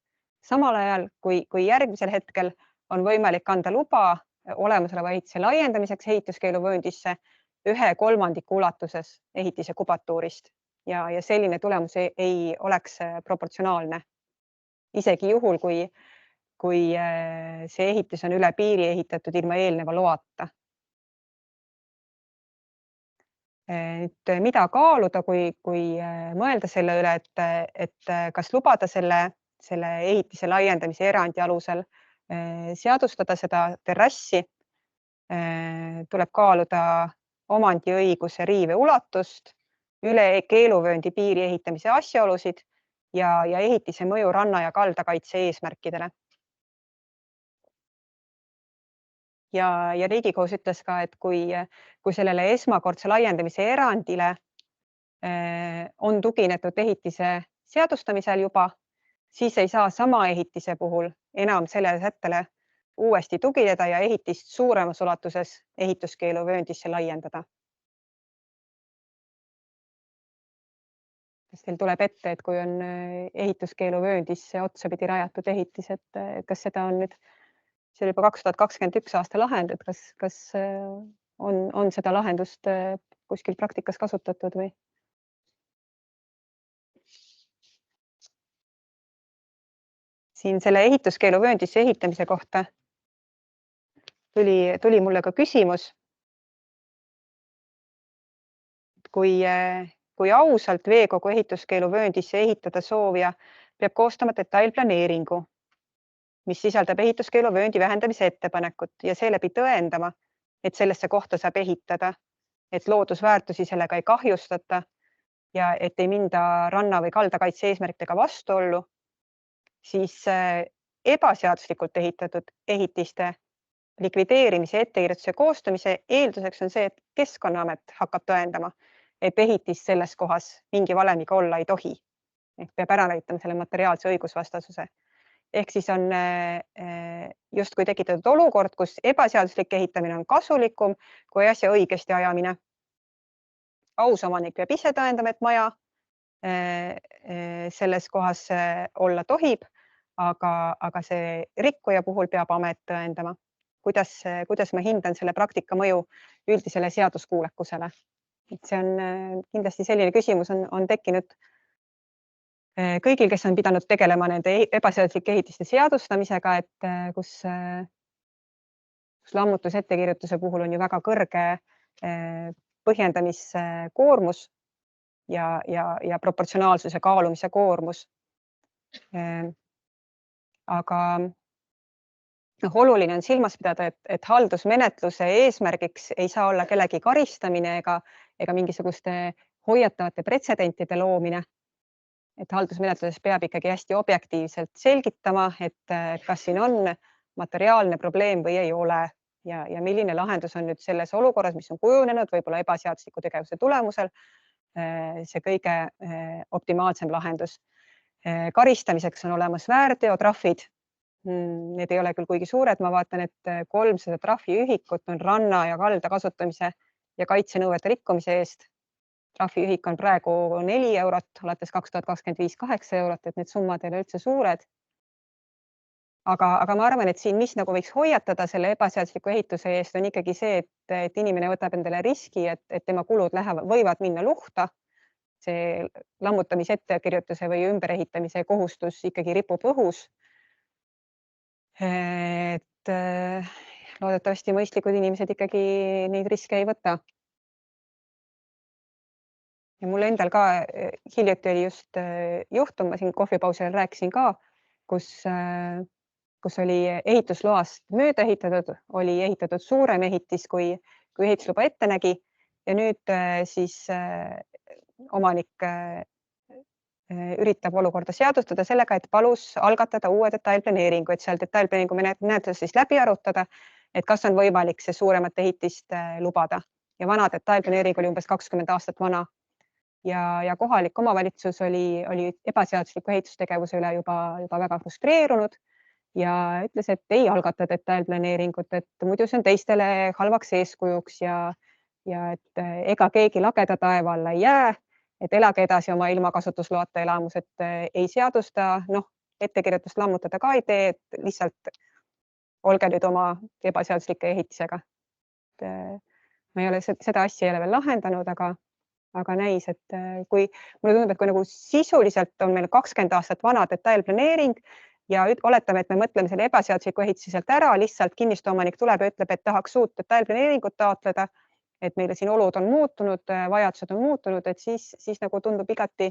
samal ajal kui järgmisel hetkel on võimalik anda luba olemasoleva ehitise laiendamiseks ehituskeeluvööndisse 1/3 ulatuses ehitise kubatuurist ja selline tulemus ei oleks proportsionaalne. Isegi juhul, kui see ehitis on üle piiri ehitatud ilma eelneva loata. Mida kaaluda, kui mõelda selle üle, et kas lubada selle ehitise laiendamise erandi alusel seadustada seda terrassi, tuleb kaaluda omandiõiguse riive ulatust, üle keeluvööndi piiri ehitamise asjaolusid ja ehitise mõju ranna ja kaldakaitse eesmärkidele. ja Riigikohus ütles ka, et kui sellele esmakordse laiendamise erandile on tuginetud ehitise seadustamisel juba, siis ei saa sama ehitise puhul enam selle sättele uuesti tugineda ja ehitist suuremas ulatuses ehituskeeluvööndisse laiendada. Kas teil tuleb ette, et kui on ehituskeeluvööndisse otsapidi rajatud ehitis, et kas seda on nüüd, see oli juba 2021 aasta lahend, et kas on seda lahendust kuskil praktikas kasutatud või? Siin selle ehituskeeluvööndisse ehitamise kohta tuli mulle ka küsimus. Kui ausalt veekogu ehituskeeluvööndisse ehitada soovija peab koostama detailplaneeringu, mis sisaldab ehituskeeluvööndi vähendamise ettepanekut ja seeläbi tõendama, et sellesse kohta saab ehitada, et loodusväärtusi sellega ei kahjustata ja et ei minda ranna- või kaldakaitse eesmärkidega vastuollu, siis ebaseaduslikult ehitatud ehitiste likvideerimise ettekirjutuse koostamise eelduseks on see, et Keskkonnaamet hakkab tõendama, et ehitis selles kohas mingi valemiga olla ei tohi. Ehk peab ära näitama selle materiaalse õigusvastasuse. Ehk siis on justkui tekitatud olukord, kus ebaseaduslik ehitamine on kasulikum kui asja õigesti ajamine. Aus omanik peab ise tõendama, et maja selles kohas olla tohib, aga see rikkuja puhul peab amet tõendama. Kuidas ma hindan selle praktika mõju üldisele seaduskuulekusele. See on kindlasti selline küsimus on tekkinud kõigil, kes on pidanud tegelema nende ebaseaduslike ehitiste seadustamisega, et kus lammutusettekirjutuse puhul on ju väga kõrge põhjendamiskoormus ja proportsionaalsuse kaalumise koormus. Aga oluline on silmas pidada, et haldusmenetluse eesmärgiks ei saa olla kellegi karistamine ega mingisuguste hoiatavate pretsedentide loomine. Et haldusmenetluses peab ikkagi hästi objektiivselt selgitama, et kas siin on materiaalne probleem või ei ole ja milline lahendus on nüüd selles olukorras, mis on kujunenud võib-olla ebaseadusliku tegevuse tulemusel, see kõige optimaalsem lahendus. Karistamiseks on olemas väärteotrahvid. Need ei ole küll kuigi suured, ma vaatan, et 300 trahviühikut on ranna ja kalda kasutamise ja kaitsenõuete rikkumise eest. Trahviühik on praegu 4 eurot, alates 2025 8 eurot, et need summad ei ole üldse suured. Aga ma arvan, et siin, mis nagu võiks hoiatada selle ebaseadusliku ehituse eest, on ikkagi see, et inimene võtab endale riski, et tema kulud võivad minna luhta. See lammutamise ettekirjutuse või ümberehitamise kohustus ikkagi ripub õhus. Et loodetavasti mõistlikud inimesed ikkagi neid riske ei võta. Ja mul endal ka hiljuti oli just juhtum, ma siin kohvipausil rääkisin ka, kus oli ehitusloast mööda ehitatud, oli ehitatud suurem ehitis, kui ehitusluba ette nägi ja nüüd siis omanik üritab olukorda seadustada sellega, et palus algatada uue detailplaneeringu, et seal detailplaneeringu menetlus siis läbi arutada, et kas on võimalik see suuremat ehitist lubada. Ja vana detailplaneering oli umbes 20 aastat vana. Ja kohalik omavalitsus oli ebaseadusliku ehitustegevuse üle juba väga frustreerunud ja ütles, et ei algata detailplaneeringut, et muidu see on teistele halvaks eeskujuks ja et ega keegi lageda taeva alla ei jää, et elage edasi oma ilma kasutusloata elamus, et ei seadusta, ettekirjutust lammutada ka ei tee, et lihtsalt olge nüüd oma ebaseaduslike ehitisega. Ma ei ole seda asja ei ole veel lahendanud, aga näis, et kui mulle tundub, et kui nagu sisuliselt on meil 20 aastat vana detailplaneering ja oletame, et me mõtleme selle ebaseadusliku ehitise sealt ära, lihtsalt kinnistuomanik tuleb ja ütleb, et tahaks uut detailplaneeringut taotleda, et meile siin olud on muutunud, vajadused on muutunud, et siis nagu tundub igati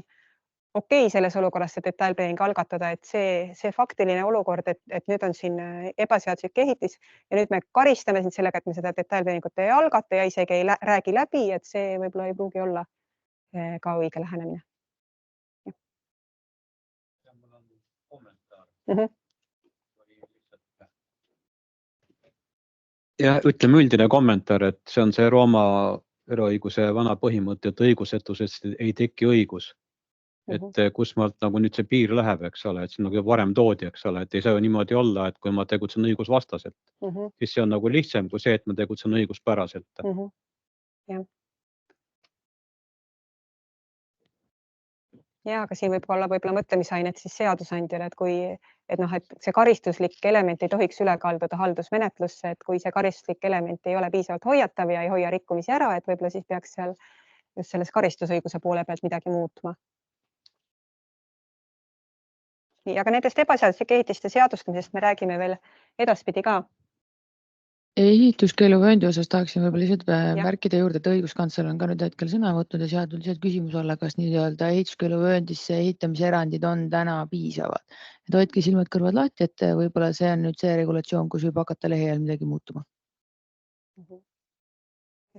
okei selles olukorras see detailplaneering algatada, et see faktiline olukord, et nüüd on siin ebaseaduslik ehitis ja nüüd me karistame siin sellega, et me seda detailplaneeringut ei algata ja isegi ei räägi läbi, et see võib-olla ei pruugi olla ka õige lähenemine. Mul on kommentaar. Ja ütleme üldine kommentaar, et see on see Rooma eraõiguse vana põhimõte, et õigusetusest ei teki õigus. Et kus maalt nagu nüüd see piir läheb, eks ole, et see nagu varem toodi, eks ole, et ei saa ju niimoodi olla, et kui ma tegutsen õigusvastaselt, siis see on nagu lihtsam kui see, et ma tegutsen õiguspäraselt. Ja, aga siin võib olla võib-olla mõtlemisainet siis seadusandjale, et see karistuslik element ei tohiks üle kalduda haldusmenetlusse, et kui see karistuslik element ei ole piisavalt hoiatav ja ei hoia rikkumisi ära, et võib-olla siis peaks seal just selles karistusõiguse poole pealt midagi muutma. Nii, aga nendest ebaseaduslike ehitiste seadustamisest me räägime veel edaspidi ka. Ehituskeeluvööndi osas tahaksin võib-olla lihtsalt märkida juurde, et õiguskantsler on ka nüüd hetkel sõna võtnud ja seadnud lihtsalt küsimuse alla, kas nii-öelda ehituskeeluvööndisse ehitamise erandid on täna piisavad. Et hoidke silmad kõrvad lahti, et võib-olla see on nüüd see regulatsioon, kus võib hakata lehel midagi muutuma.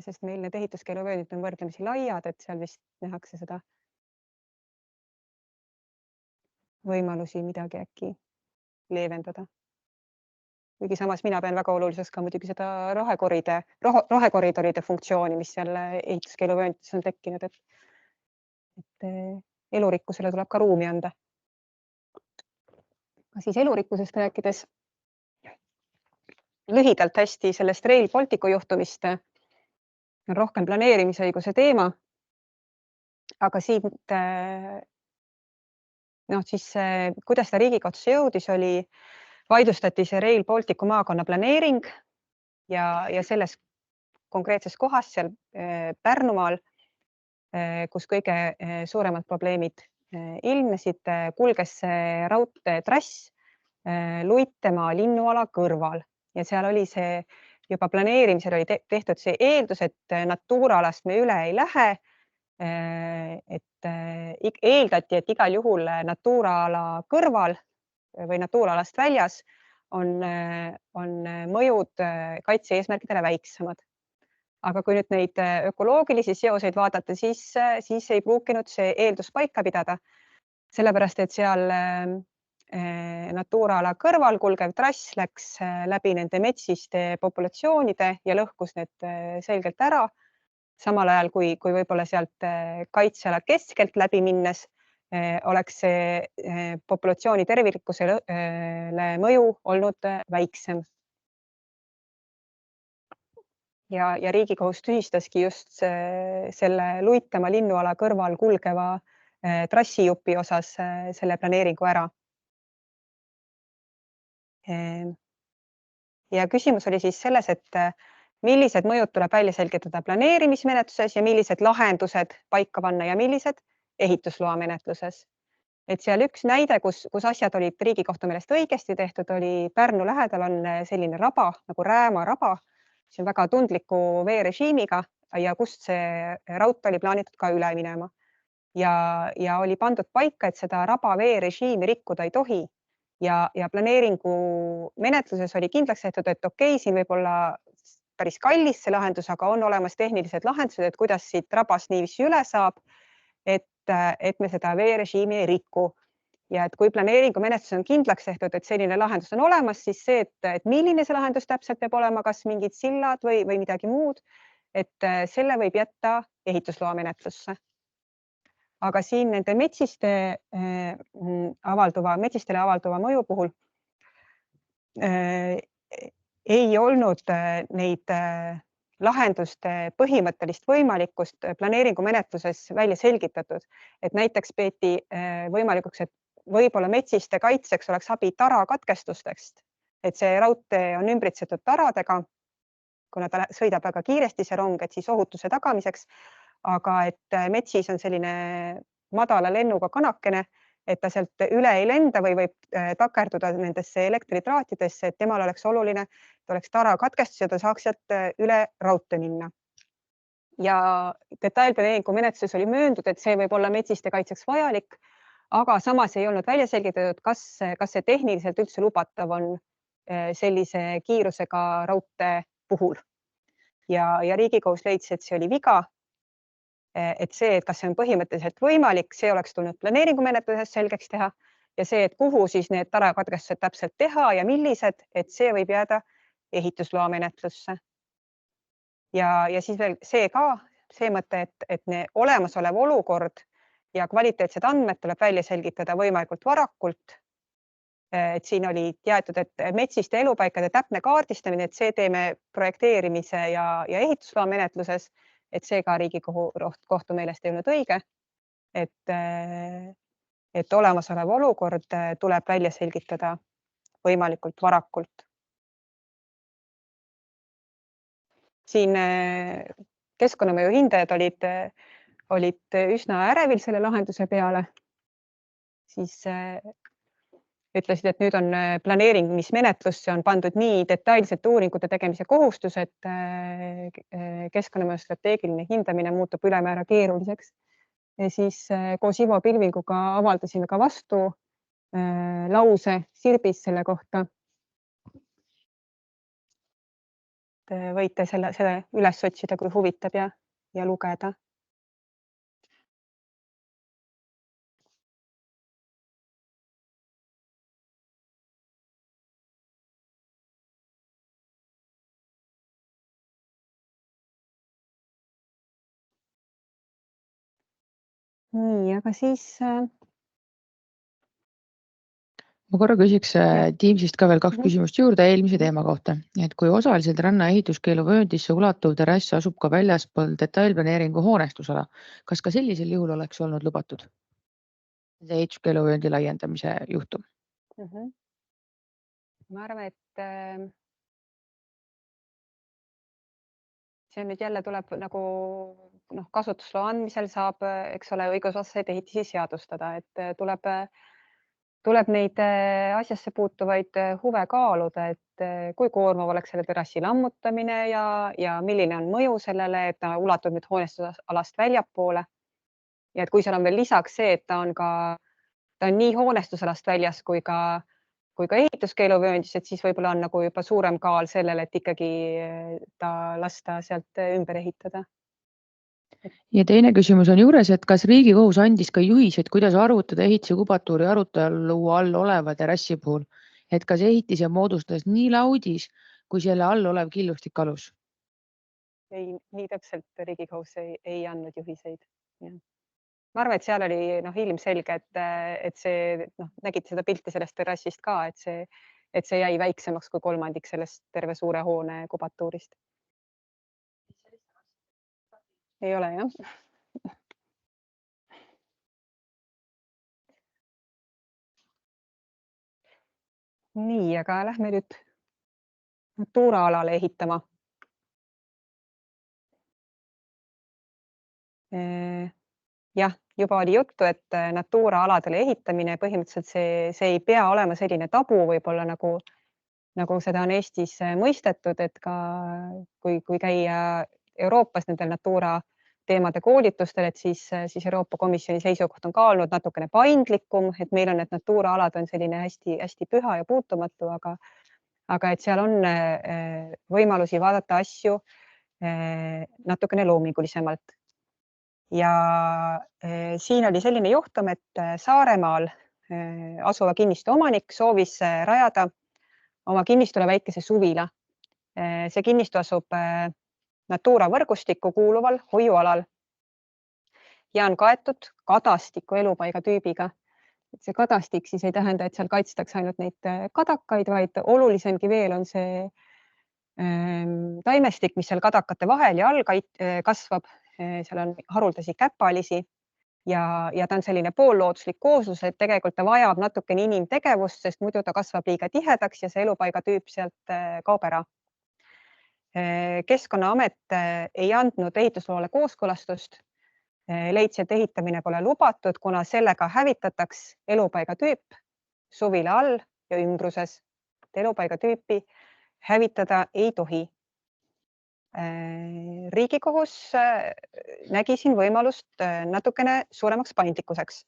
Sest meil need ehituskeeluvööndid on võrdlemisi laiad, et seal vist nähakse seda võimalusi midagi äkki leevendada. Kuigi samas mina pean väga oluliseks ka muidugi seda rohekoridoride funktsiooni, mis seal ehituskeeluvööndites on tekkinud, et elurikkusele tuleb ka ruumi anda. Siis elurikkusest rääkides lühidalt hästi sellest Rail Balticu juhtumist on rohkem planeerimisõiguse teema, aga siit siis kuidas ta Riigikohtusse jõudis, vaidlustati see Rail Balticu maakonna planeering ja selles konkreetses kohas seal Pärnumaal, kus kõige suuremad probleemid ilmnesid, kulges see raudteetrass Luitemaa linnuala kõrval ja seal oli see juba planeerimisel oli tehtud see eeldus, et Natura-alast me üle ei lähe, et eeldati, et igal juhul Natura-ala kõrval või Natura-alast väljas on mõjud kaitse-eesmärkidele väiksemad. Aga kui nüüd neid ökoloogilisi seoseid vaadata, siis ei pruukinud see eeldus paika pidada, sellepärast et seal Natura-ala kõrval kulgev trass läks läbi nende metsiste populatsioonide ja lõhkus need selgelt ära. Samal ajal, kui võib-olla sealt kaitseala keskelt läbi minnes oleks see populatsiooni terviklikkusele mõju olnud väiksem. Ja Riigikohus tühistaski just selle Luitemaa linnuala kõrval kulgeva trassijupi osas selle planeeringu ära. Ja küsimus oli siis selles, et millised mõjud tuleb välja selgitada planeerimismenetluses ja millised lahendused paika panna ja millised ehitusloa menetluses. Et seal üks näide, kus asjad olid Riigikohtu meelest õigesti tehtud, oli Pärnu lähedal on selline raba nagu Rääma raba, see on väga tundliku veerežiimiga ja kust see raudtee oli plaanitud ka üle minema. Ja oli pandud paika, et seda raba veerežiimi rikkuda ei tohi. Ja planeeringu menetluses oli kindlaks tehtud, et okei, siin võib olla päris kallis see lahendus, aga on olemas tehnilised lahendused, et kuidas siit rabast niiviisi üle saab, et me seda veerežiimi ei riku. Ja et kui planeeringu menetlus on kindlaks tehtud, et selline lahendus on olemas, siis see, et milline see lahendus täpselt peab olema, kas mingid sillad või midagi muud, et selle võib jätta ehitusloa menetlusse. Aga siin nende metsistele avalduva mõju puhul ei olnud neid lahenduste põhimõttelist võimalikkust planeeringu menetluses välja selgitatud. Et näiteks peeti võimalikuks, et võib-olla metsiste kaitseks oleks abi tarakatkestustest, et see raudtee on ümbritsetud taradega, kuna ta sõidab väga kiiresti see rong, et siis ohutuse tagamiseks. Aga et metsis on selline madala lennuga kanakene, et ta sealt üle ei lenda või võib takerduda nendesse elektritraatidesse, et temal oleks oluline, et oleks tarakatkestus ja ta saaks sealt üle raudtee minna. Ja detailplaneeringu menetluses oli mööndud, et see võib olla metsiste kaitseks vajalik, aga samas ei olnud välja selgitatud, kas see tehniliselt üldse lubatav on sellise kiirusega raudtee puhul. Ja Riigikohus leidis, et see oli viga. Et see, et kas see on põhimõtteliselt võimalik, see oleks tulnud planeeringumenetluses selgeks teha ja see, et kuhu siis need tarakatkestused täpselt teha ja millised, et see võib jääda ehitusloa menetlusse. Ja siis veel see mõte, et olemasolev olukord ja kvaliteetsed andmed tuleb välja selgitada võimalikult varakult. Et siin oli teatud, et metsiste elupaikade täpne kaardistamine, et see teeme projekteerimise ja ehitusloa menetluses, et see ka Riigikohtu meelest ei olnud õige, et olemasolev olukord tuleb välja selgitada võimalikult varakult. Siin keskkonnamõju hindajad olid üsna ärevil selle lahenduse peale. Siis ütlesid, et nüüd on planeerimismenetlusse on pandud nii detailsete uuringute tegemise kohustus, et keskkonnamõju strateegiline hindamine muutub ülemäära keeruliseks. Ja siis koos Ivo Pilvinguga avaldasime ka vastu lause Sirbis selle kohta. Võite selle üles otsida, kui huvitab ja lugeda. Nii, aga siis... Ma korra küsiks Teamsist ka veel 2 küsimust juurde eelmise teema kohta. Et kui osaliselt ranna ehituskeeluvööndisse ulatuv terrass asub ka väljaspool detailplaneeringu hoonestusala, kas ka sellisel juhul oleks olnud lubatud ehituskeeluvööndi laiendamise juhtum? Ma arvan, et see nüüd jälle tuleb nagu kasutusloa andmisel saab, eks ole, õigusvastaseid ehitisi seadustada, et tuleb neid asjasse puutuvaid huve kaaluda, et kui koormav oleks selle terrassi lammutamine ja milline on mõju sellele, et ta ulatub nüüd hoonestusalast väljapoole. Ja et kui seal on veel lisaks see, et ta on nii hoonestusalast väljas kui ka ehituskeeluvööndis, et siis võib-olla on nagu juba suurem kaal sellele, et ikkagi ta lasta sealt ümber ehitada. Ja teine küsimus on juures, et kas Riigikohus andis ka juhised, kuidas arvutada ehitise kubatuuri arutelu all oleva terrassi puhul, et kas ehitise moodustas nii laudis, kui selle all olev killustik alus? Ei, nii täpselt Riigikohus ei andnud juhiseid. Ma arvan, et seal oli ilmselge, et see, nägite seda pilti sellest terrassist ka, et see jäi väiksemaks kui 1/3 sellest terve suure hoone kubatuurist. Ei ole, jah. Nii, aga lähme nüüd Natura alale ehitama. Jah, juba oli juttu, et Natura aladele ehitamine põhimõtteliselt see ei pea olema selline tabu võib-olla nagu seda on Eestis mõistetud, et ka kui käia Euroopas nendel Natura teemade koolitustel, et siis Euroopa Komisjoni seisukoht on ka olnud natukene paindlikum, et meil on need Natura alad on selline hästi püha ja puutumatu, aga et seal on võimalusi vaadata asju natukene loomingulisemalt. Ja siin oli selline juhtum, et Saaremaal asuva kinnistu omanik soovis rajada oma kinnistule väikese suvila. See kinnistu asub Natura võrgustikku kuuluval hoiualal ja on kaetud kadastiku elupaiga tüübiga. See kadastik siis ei tähenda, et seal kaitstakse ainult neid kadakaid, vaid olulisemgi veel on see taimestik, mis seal kadakate vahel ja all kasvab. Seal on haruldasi käpalisi ja ta on selline poollooduslik kooslus, et tegelikult ta vajab natukene inimtegevust, sest muidu ta kasvab liiga tihedaks ja see elupaiga tüüp sealt kaob ära. Keskkonnaamet ei andnud ehitusloale kooskõlastust, leidsi, et ehitamine pole lubatud, kuna sellega hävitataks elupaiga tüüp suvila all ja ümbruses. Elupaiga tüüpi hävitada ei tohi. Riigikohus nägi siin võimalust natukene suuremaks paindlikkuseks.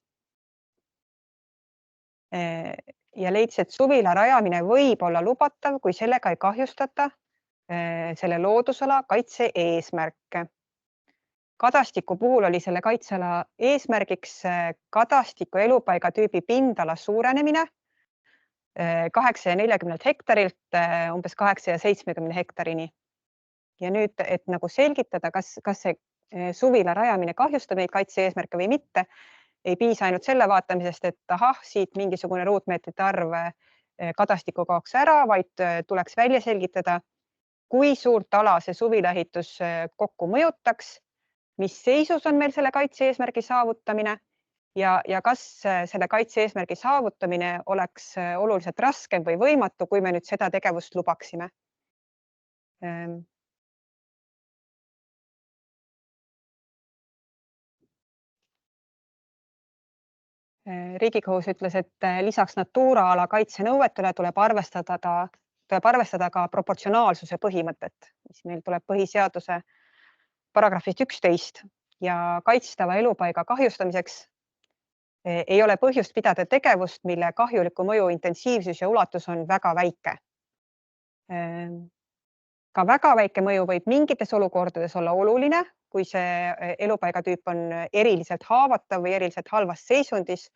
Ja leidsi, et suvila rajamine võib olla lubatav, kui sellega ei kahjustata selle loodusala kaitse eesmärke. Kadastiku puhul oli selle kaitseala eesmärgiks kadastiku elupaiga tüübi pindala suurenemine 840 hektarilt umbes 870 hektarini. Ja nüüd, et nagu selgitada, kas see suvila rajamine kahjustab neid kaitse-eesmärke või mitte, ei piisa ainult selle vaatamisest, et ahah, siit mingisugune ruutmeetrite arv kadastiku kaoks ära, vaid tuleks välja selgitada, kui suurt ala see suvilaehitus kokku mõjutaks, mis seisus on meil selle kaitse-eesmärgi saavutamine ja kas selle kaitse-eesmärgi saavutamine oleks oluliselt raskem või võimatu, kui me nüüd seda tegevust lubaksime. Riigikohus ütles, et lisaks Natura ala kaitsenõuetele tuleb arvestada ka proportsionaalsuse põhimõtet, mis meil tuleb põhiseaduse paragrahvist 11 ja kaitstava elupaiga kahjustamiseks ei ole põhjust pidada tegevust, mille kahjuliku mõju intensiivsus ja ulatus on väga väike. Ka väga väike mõju võib mingites olukordades olla oluline, kui see elupaigatüüp on eriliselt haavatav või eriliselt halvas seisundis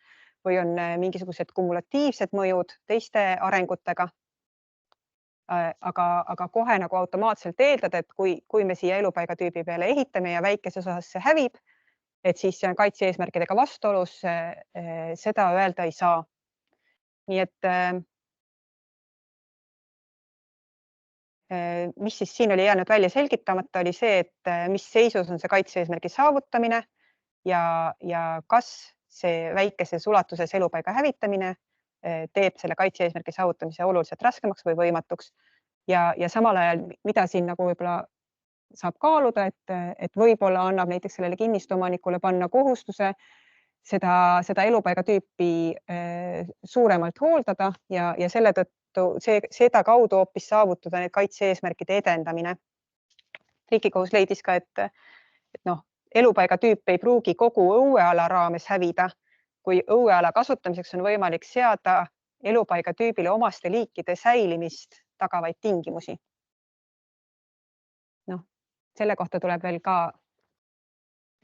või on mingisugused kumulatiivsed mõjud teiste arengutega. Aga kohe nagu automaatselt eeldada, et kui me siia elupaigatüübi peale ehitame ja väikeses osas see hävib, et siis see on kaitse-eesmärkidega vastuolus, seda öelda ei saa. Nii et mis siis siin oli jäänud välja selgitamata, oli see, et mis seisus on see kaitse-eesmärgi saavutamine ja kas see väikeses ulatuses elupaiga hävitamine teeb selle kaitse-eesmärgi saavutamise oluliselt raskemaks või võimatuks. Ja samal ajal, mida siin nagu võib-olla saab kaaluda, et võib-olla annab näiteks sellele kinnistuomanikule panna kohustuse seda elupaigatüüpi suuremalt hooldada ja selle tõttu seda kaudu hoopis saavutada need kaitse-eesmärkide edendamine. Riigikohus leidis ka, et elupaigatüüp ei pruugi kogu õueala raames hävida, kui õueala kasutamiseks on võimalik seada elupaigatüübile omaste liikide säilimist tagavaid tingimusi. Selle kohta tuleb veel ka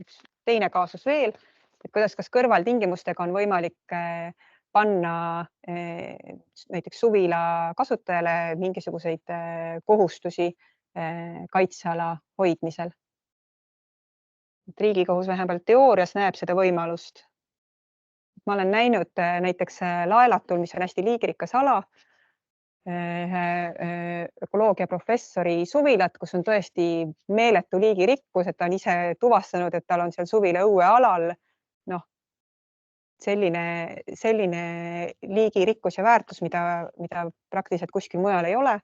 üks teine kaasus veel, et kas kõrvaltingimustega on võimalik panna näiteks suvila kasutajale mingisuguseid kohustusi kaitseala hoidmisel. Riigikohus vähemalt teoorias näeb seda võimalust. Ma olen näinud näiteks Laelatul, mis on hästi liigirikas ala, ökoloogia professori suvilat, kus on tõesti meeletu liigirikkus, et ta on ise tuvastanud, et tal on seal suvila õuealal selline liigirikkus ja väärtus, mida praktiliselt kuskil mujal ei ole.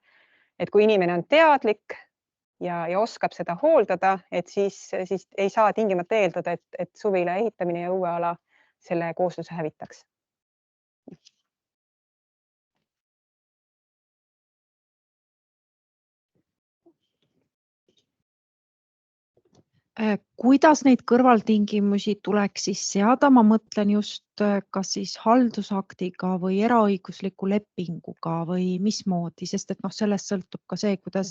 Et kui inimene on teadlik ja oskab seda hooldada, et siis ei saa tingimata eeldada, et suvila ehitamine ja õueala selle koosluse hävitaks. Kuidas neid kõrvaltingimusi tuleks siis seada? Ma mõtlen just kas siis haldusaktiga või eraõigusliku lepinguga või mismoodi, sest et sellest sõltub ka see, kuidas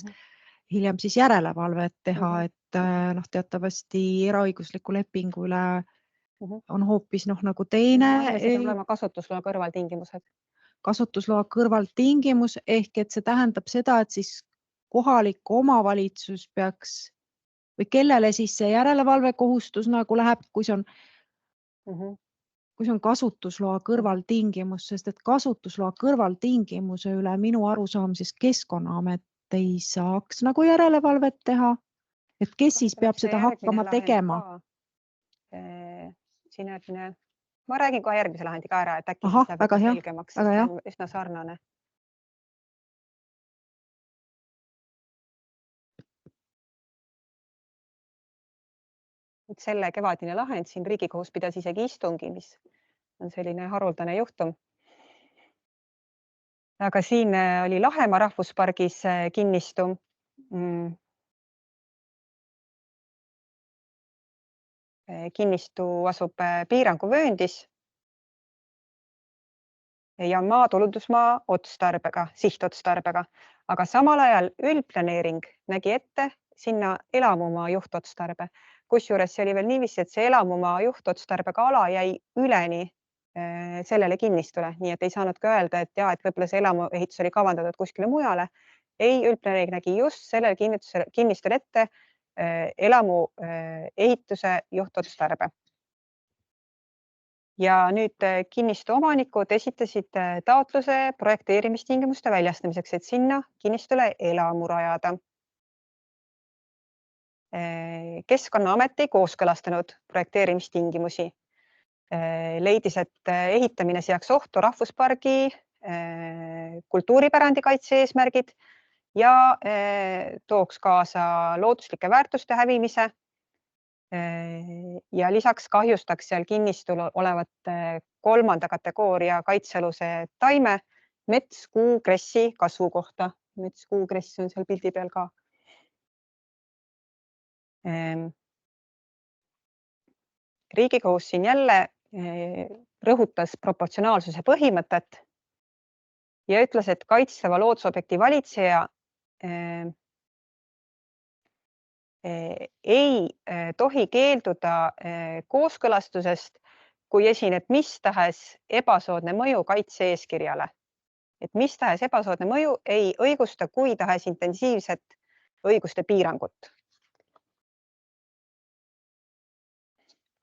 hiljem siis järelevalvet teha, et teatavasti eraõigusliku lepingu üle on hoopis nagu teine. Kasutusloa kõrvaltingimused. Kasutusloa kõrvaltingimus ehk et see tähendab seda, et siis kohalik omavalitsus peaks või kellele siis see järelevalve kohustus nagu läheb, kui see on kasutusloa kõrvaltingimus, sest et kasutusloa kõrvaltingimuse üle minu arusaamises Keskkonnaamet ei saaks nagu järelevalvet teha, et kes siis peab seda hakkama tegema? Ma räägin kohe järgmise lahendi ka ära, et äkki väga hea, selgemaks, üsna sarnane. Selle kevadine lahend siin Riigikohus pidas isegi istungi, mis on selline haruldane juhtum. Aga siin oli Lahemaa rahvuspargis kinnistu. Kinnistu asub piiranguvööndis ja maatulundusmaa otstarbega, sihtotstarbega, aga samal ajal üldplaneering nägi ette sinna elamumaa juhtotstarbe. Kusjuures see oli veel niiviisi, et see elamumaa juhtotstarbega ala jäi üleni sellele kinnistule, nii et ei saanud ka öelda, et võib-olla see elamuehitus oli kavandatud kuskile mujale. Ei, üldplaneering nägi just sellel kinnistul ette elamu ehituse juhtotstarbe. Ja nüüd kinnistu omanikud esitasid taotluse projekteerimistingimuste väljastamiseks, et sinna kinnistule elamu rajada. Keskkonnaamet ei kooskõlastanud projekteerimistingimusi. Leidis, et ehitamine seaks ohtu rahvuspargi kultuuripärandi kaitse eesmärgid ja tooks kaasa looduslike väärtuste hävimise ja lisaks kahjustaks seal kinnistul olevat 3. kategooria kaitsealuse taime metskuukressi kasvu kohta. Metskuukress on seal pildi peal ka. Riigikohus siin jälle rõhutas proportsionaalsuse põhimõtet ja ütles, et kaitstava loodusobjekti valitseja ei tohi keelduda kooskõlastusest, kui esineb mis tahes ebasoodne mõju kaitse-eeskirjale. Et mis tahes ebasoodne mõju ei õigusta kui tahes intensiivset õiguste piirangut.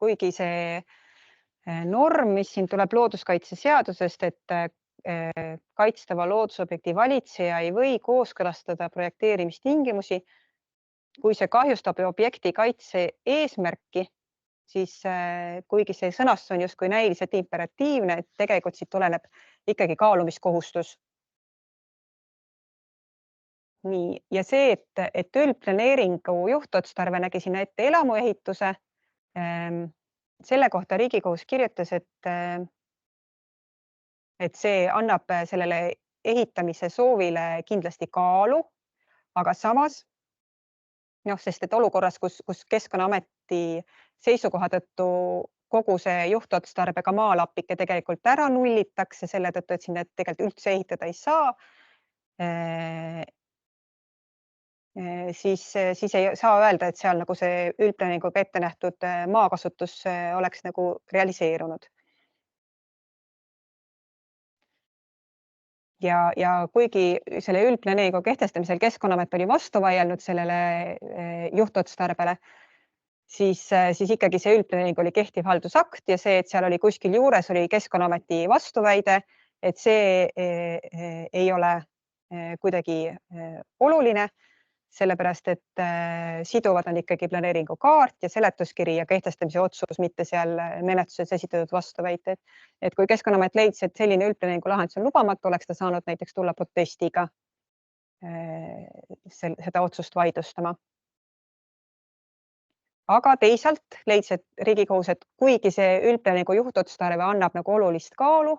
Kuigi see norm, mis siin tuleb looduskaitseseadusest, et kaitstava loodusobjekti valitseja ei või kooskõlastada projekteerimistingimusi, kui see kahjustab objekti kaitse eesmärki, siis kuigi see sõnastus on justkui näiliselt imperatiivne, et tegelikult siit tuleneb ikkagi kaalumiskohustus. Nii, ja see, et üldplaneeringu juhtotstarve nägi sinna ette elamuehituse, selle kohta Riigikohus kirjutas, et see annab sellele ehitamise soovile kindlasti kaalu, aga samas, sest et olukorras, kus Keskkonnaameti seisukoha tõttu kogu see juhtotstarbega maalapike tegelikult ära nullitakse selle tõttu, et sinna tegelikult üldse ehitada ei saa, siis ei saa öelda, et seal nagu see üldplaneeringuga ette nähtud maakasutus oleks nagu realiseerunud. Ja kuigi selle üldplaneeringu kehtestamisel Keskkonnaamet oli vastu vaielnud sellele juhtotstarbele, siis ikkagi see üldplaneering oli kehtiv haldusakt ja see, et seal oli kuskil juures oli Keskkonnaameti vastuväide, et see ei ole kuidagi oluline, sellepärast, et siduvad on ikkagi planeeringu kaart ja seletuskiri ja kehtestamise otsus, mitte seal menetluses esitatud vastuväited. Et kui Keskkonnaamet leidis, et selline üldplaneeringu lahendus on lubamatu, oleks ta saanud näiteks tulla protestiga seda otsust vaidlustama. Aga teisalt leidis Riigikohus, et kuigi see üldplaneeringu juhtotstarve annab nagu olulist kaalu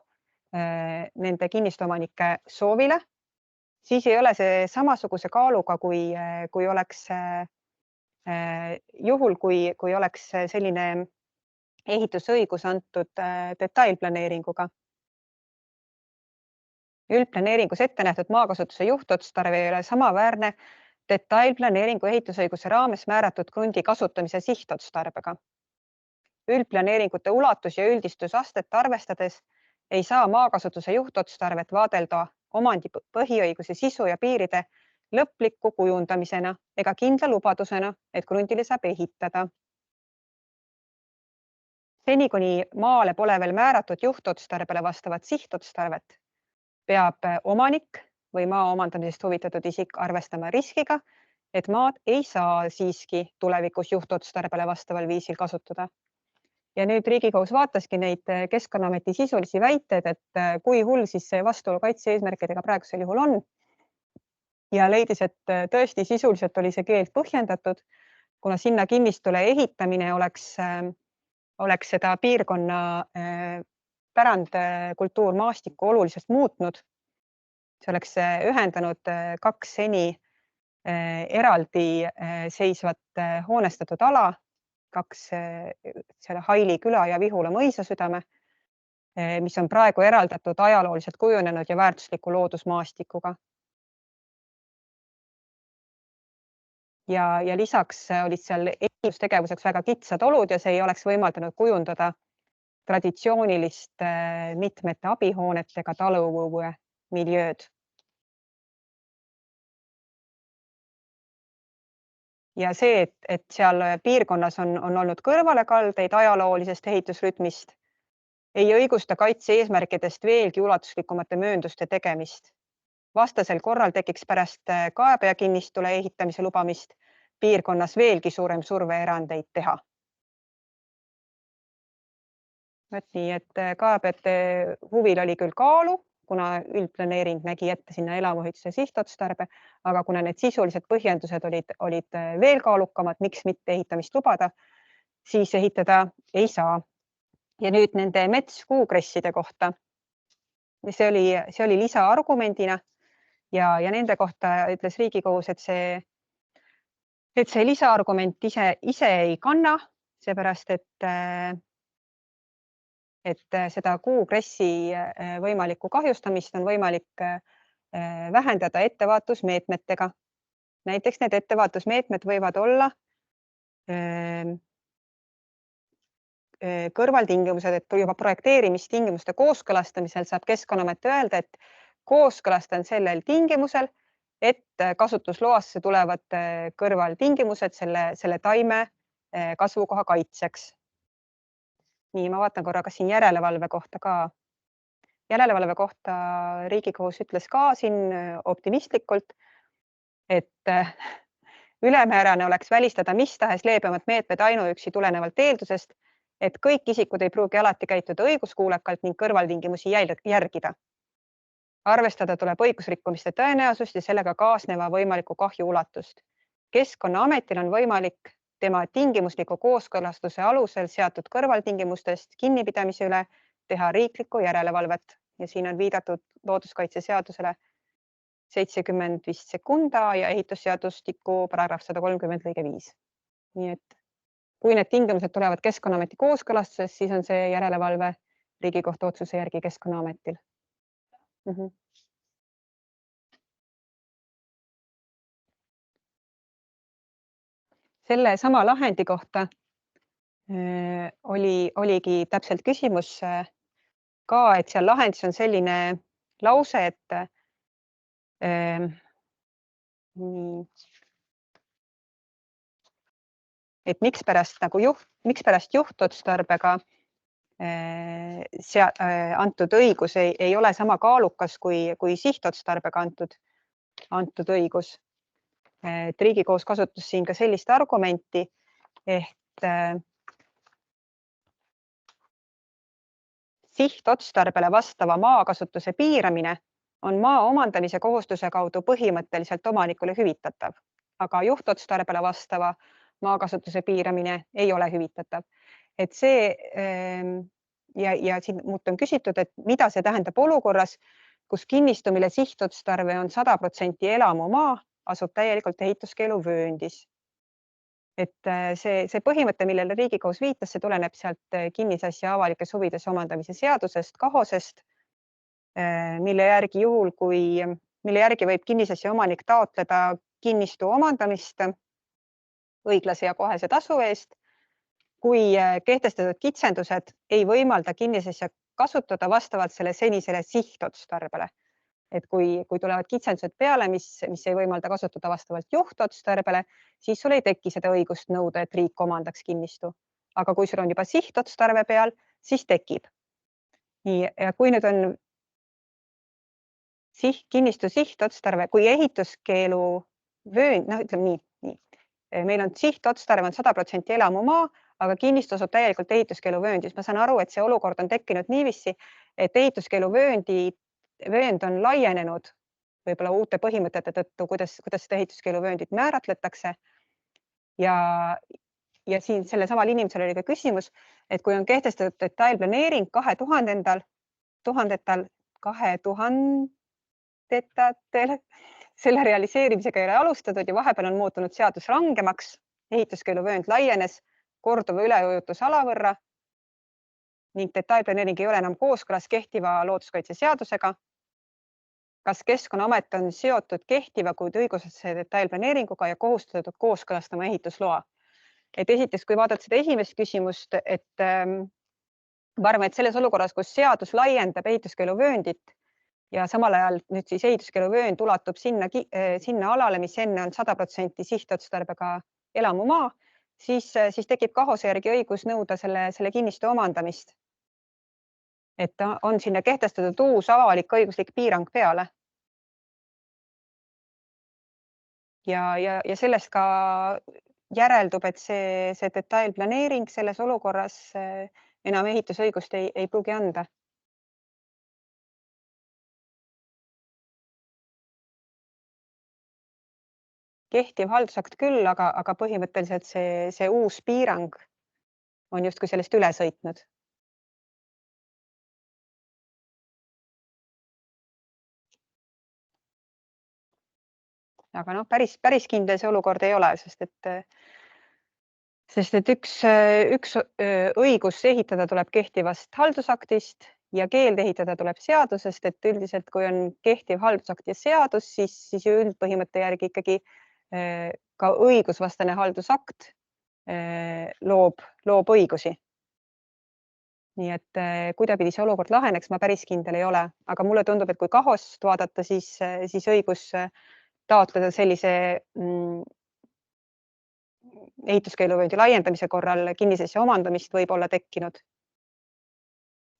nende kinnistuomanike soovile, siis ei ole see samasuguse kaaluga, kui oleks juhul, kui oleks selline ehitusõigus antud detailplaneeringuga. Üldplaneeringus ette nähtud maakasutuse juhtotstarve ei ole samaväärne detailplaneeringu ehitusõiguse raames määratud krundi kasutamise sihtotstarbega. Üldplaneeringute ulatus ja üldistusastet arvestades ei saa maakasutuse juhtotstarvet vaadelda omandi põhiõiguse sisu ja piiride lõpliku kujundamisena ega kindla lubadusena, et krundile saab ehitada. Seni, kuni maale pole veel määratud juhtotstarbele vastavat sihtotstarvet, peab omanik või maa omandamisest huvitatud isik arvestama riskiga, et maad ei saa siiski tulevikus juhtotstarbele vastaval viisil kasutada. Ja nüüd Riigikohus vaataski neid Keskkonnaameti sisulisi väiteid, et kui hull siis see vastuolu kaitse-eesmärkidega praegusel juhul on. Ja leidis, et tõesti sisuliselt oli see keeld põhjendatud, kuna sinna kinnistule ehitamine oleks seda piirkonna pärandkultuurmaastikku oluliselt muutnud. See oleks ühendanud 2 seni eraldi seisvat hoonestatud ala, 2 selle Haili küla ja Vihula mõisasüdame, mis on praegu eraldatud ajalooliselt kujunenud ja väärtusliku loodusmaastikuga. Ja lisaks olid seal ehitustegevuseks väga kitsad olud ja see ei oleks võimaldanud kujundada traditsioonilist mitmete abihoonetega taluvõue miljööd. Ja see, et seal piirkonnas on olnud kõrvalekaldeid ajaloolisest ehitusrütmist, ei õigusta kaitse eesmärkidest veelgi ulatuslikumate möönduste tegemist. Vastasel korral tekiks pärast kaebajakinnistule ehitamise lubamist piirkonnas veelgi suurem surve erandeid teha. Nii, et kaebajate huvil oli küll kaalu, kuna üldplaneering nägi ette sinna elamuehituse sihtotstarbe, aga kuna need sisulised põhjendused olid veel kaalukamad, miks mitte ehitamist lubada, siis ehitada ei saa. Ja nüüd nende metskuukresside kohta. See oli lisaargumendina ja nende kohta ütles Riigikohus, et see lisaargument ise ei kanna, seepärast, et seda kuukressi võimalikku kahjustamist on võimalik vähendada ettevaatusmeetmetega. Näiteks need ettevaatusmeetmed võivad olla kõrvaltingimused, et juba projekteerimistingimuste kooskõlastamisel saab Keskkonnaamet öelda, et kooskõlastan sellel tingimusel, et kasutusloasse tulevad kõrvaltingimused selle taime kasvukoha kaitseks. Nii, ma vaatan korra, kas siin järelevalve kohta ka. Järelevalve kohta Riigikohus ütles ka siin optimistlikult, et ülemäärane oleks välistada mis tahes leebemad meetmed ainuüksi tulenevalt eeldusest, et kõik isikud ei pruugi alati käituda õiguskuulekalt ning kõrvaltingimusi järgida. Arvestada tuleb õigusrikkumiste tõenäosust ja sellega kaasneva võimaliku kahju ulatust. Keskkonnaametil on võimalik tema tingimusliku kooskõlastuse alusel seatud kõrvaltingimustest kinnipidamise üle teha riiklikku järelevalvet ja siin on viidatud looduskaitseseadusele 70 sekunda ja ehitusseadustiku paragrahv 130 lõige 5. Nii et kui need tingimused tulevad Keskkonnaameti kooskõlastusest, siis on see järelevalve Riigikohtu otsuse järgi Keskkonnaametil. Selle sama lahendi kohta oligi täpselt küsimus ka, et seal lahendis on selline lause, et miks pärast juhtotstarbega antud õigus ei ole sama kaalukas kui sihtotstarbega antud õigus. Riigikohus kasutas siin ka sellist argumenti, et sihtotstarbele vastava maakasutuse piiramine on maa omandamise kohustuse kaudu põhimõtteliselt omanikule hüvitatav, aga juhtotstarbele vastava maakasutuse piiramine ei ole hüvitatav. Et see, ja siin mult on küsitud, et mida see tähendab olukorras, kus kinnistu, mille sihtotstarve on 100% elamumaa, asub täielikult ehituskeeluvööndis. Et see põhimõte, millele Riigikohus viitas, see tuleneb sealt kinnisasja avalikes huvides omandamise seadusest, KAHOS-est, mille järgi võib kinnisasja omanik taotleda kinnistu omandamist õiglase ja kohese tasu eest, kui kehtestatud kitsendused ei võimalda kinnisasja kasutada vastavalt selle senisele sihtotstarbele. Et kui tulevad kitsendused peale, mis ei võimalda kasutada vastavalt juhtotstarbele, siis sul ei teki seda õigust nõuda, et riik omandaks kinnistu. Aga kui sul on juba sihtotstarve peal, siis tekib. Ja kui nüüd on kinnistu sihtotstarve, kui ehituskeelu vöönd, ütleme nii, meil on sihtotstarve on 100% elamumaa, aga kinnistu asub täielikult ehituskeeluvööndis. Ma saan aru, et see olukord on tekkinud niiviisi, et ehituskeeluvöönd on laienenud võib-olla uute põhimõtete tõttu, kuidas seda ehituskeeluvööndit määratletakse. Ja siin selle samal inimesel oli ka küsimus, et kui on kehtestatud detailplaneering 2000-ndatel, selle realiseerimisega ei ole alustatud ja vahepeal on muutunud seadus rangemaks, ehituskeeluvöönd laienes korduva üleujutusala võrra ning detailplaneering ei ole enam kooskõlas kehtiva looduskaitseseadusega. Kas Keskkonnaamet on seotud kehtiva kuid õiguslase detailplaneeringuga ja kohustatud kooskõlastama ehitusloa? Et esiteks, kui vaadata seda esimest küsimust, et ma arvan, et selles olukorras, kus seadus laiendab ehituskeeluvööndit ja samal ajal nüüd siis ehituskeeluvöönd ulatub sinna alale, mis enne on 100% sihtotstarbega elamumaa, siis tekib KAHOS-e järgi õigus nõuda selle kinnistu omandamist. Et on sinna kehtestatud uus avalik õiguslik piirang peale. Ja sellest ka järeldub, et see detailplaneering selles olukorras enam ehitusõigust ei pruugi anda. Kehtiv haldusakt küll, aga põhimõtteliselt see uus piirang on justkui sellest üle sõitnud. Aga noh, päris kindel see olukord ei ole, sest et üks õigus ehitada tuleb kehtivast haldusaktist ja keeld ehitada tuleb seadusest, et üldiselt kui on kehtiv haldusakt ja seadus, siis üldpõhimõtte järgi ikkagi ka õigusvastane haldusakt loob õigusi. Nii et kuidapidi see olukord laheneks, ma päris kindel ei ole, aga mulle tundub, et kui KAHOS-t vaadata, siis õigus taotleda sellise ehituskeeluvööndi laiendamise korral kinnisasja omandamist võib olla tekkinud.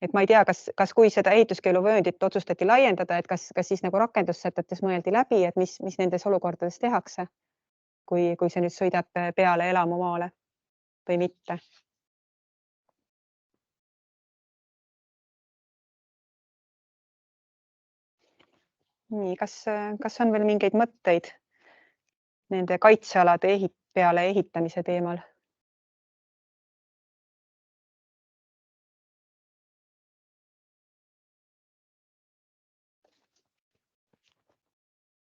Et ma ei tea, kas kui seda ehituskeeluvööndit otsustati laiendada, et kas siis nagu rakendussätetes mõeldi läbi, et mis nendes olukordades tehakse, kui see nüüd sõidab peale elamumaale või mitte. Nii, kas on veel mingeid mõtteid nende kaitsealade peale ehitamise teemal?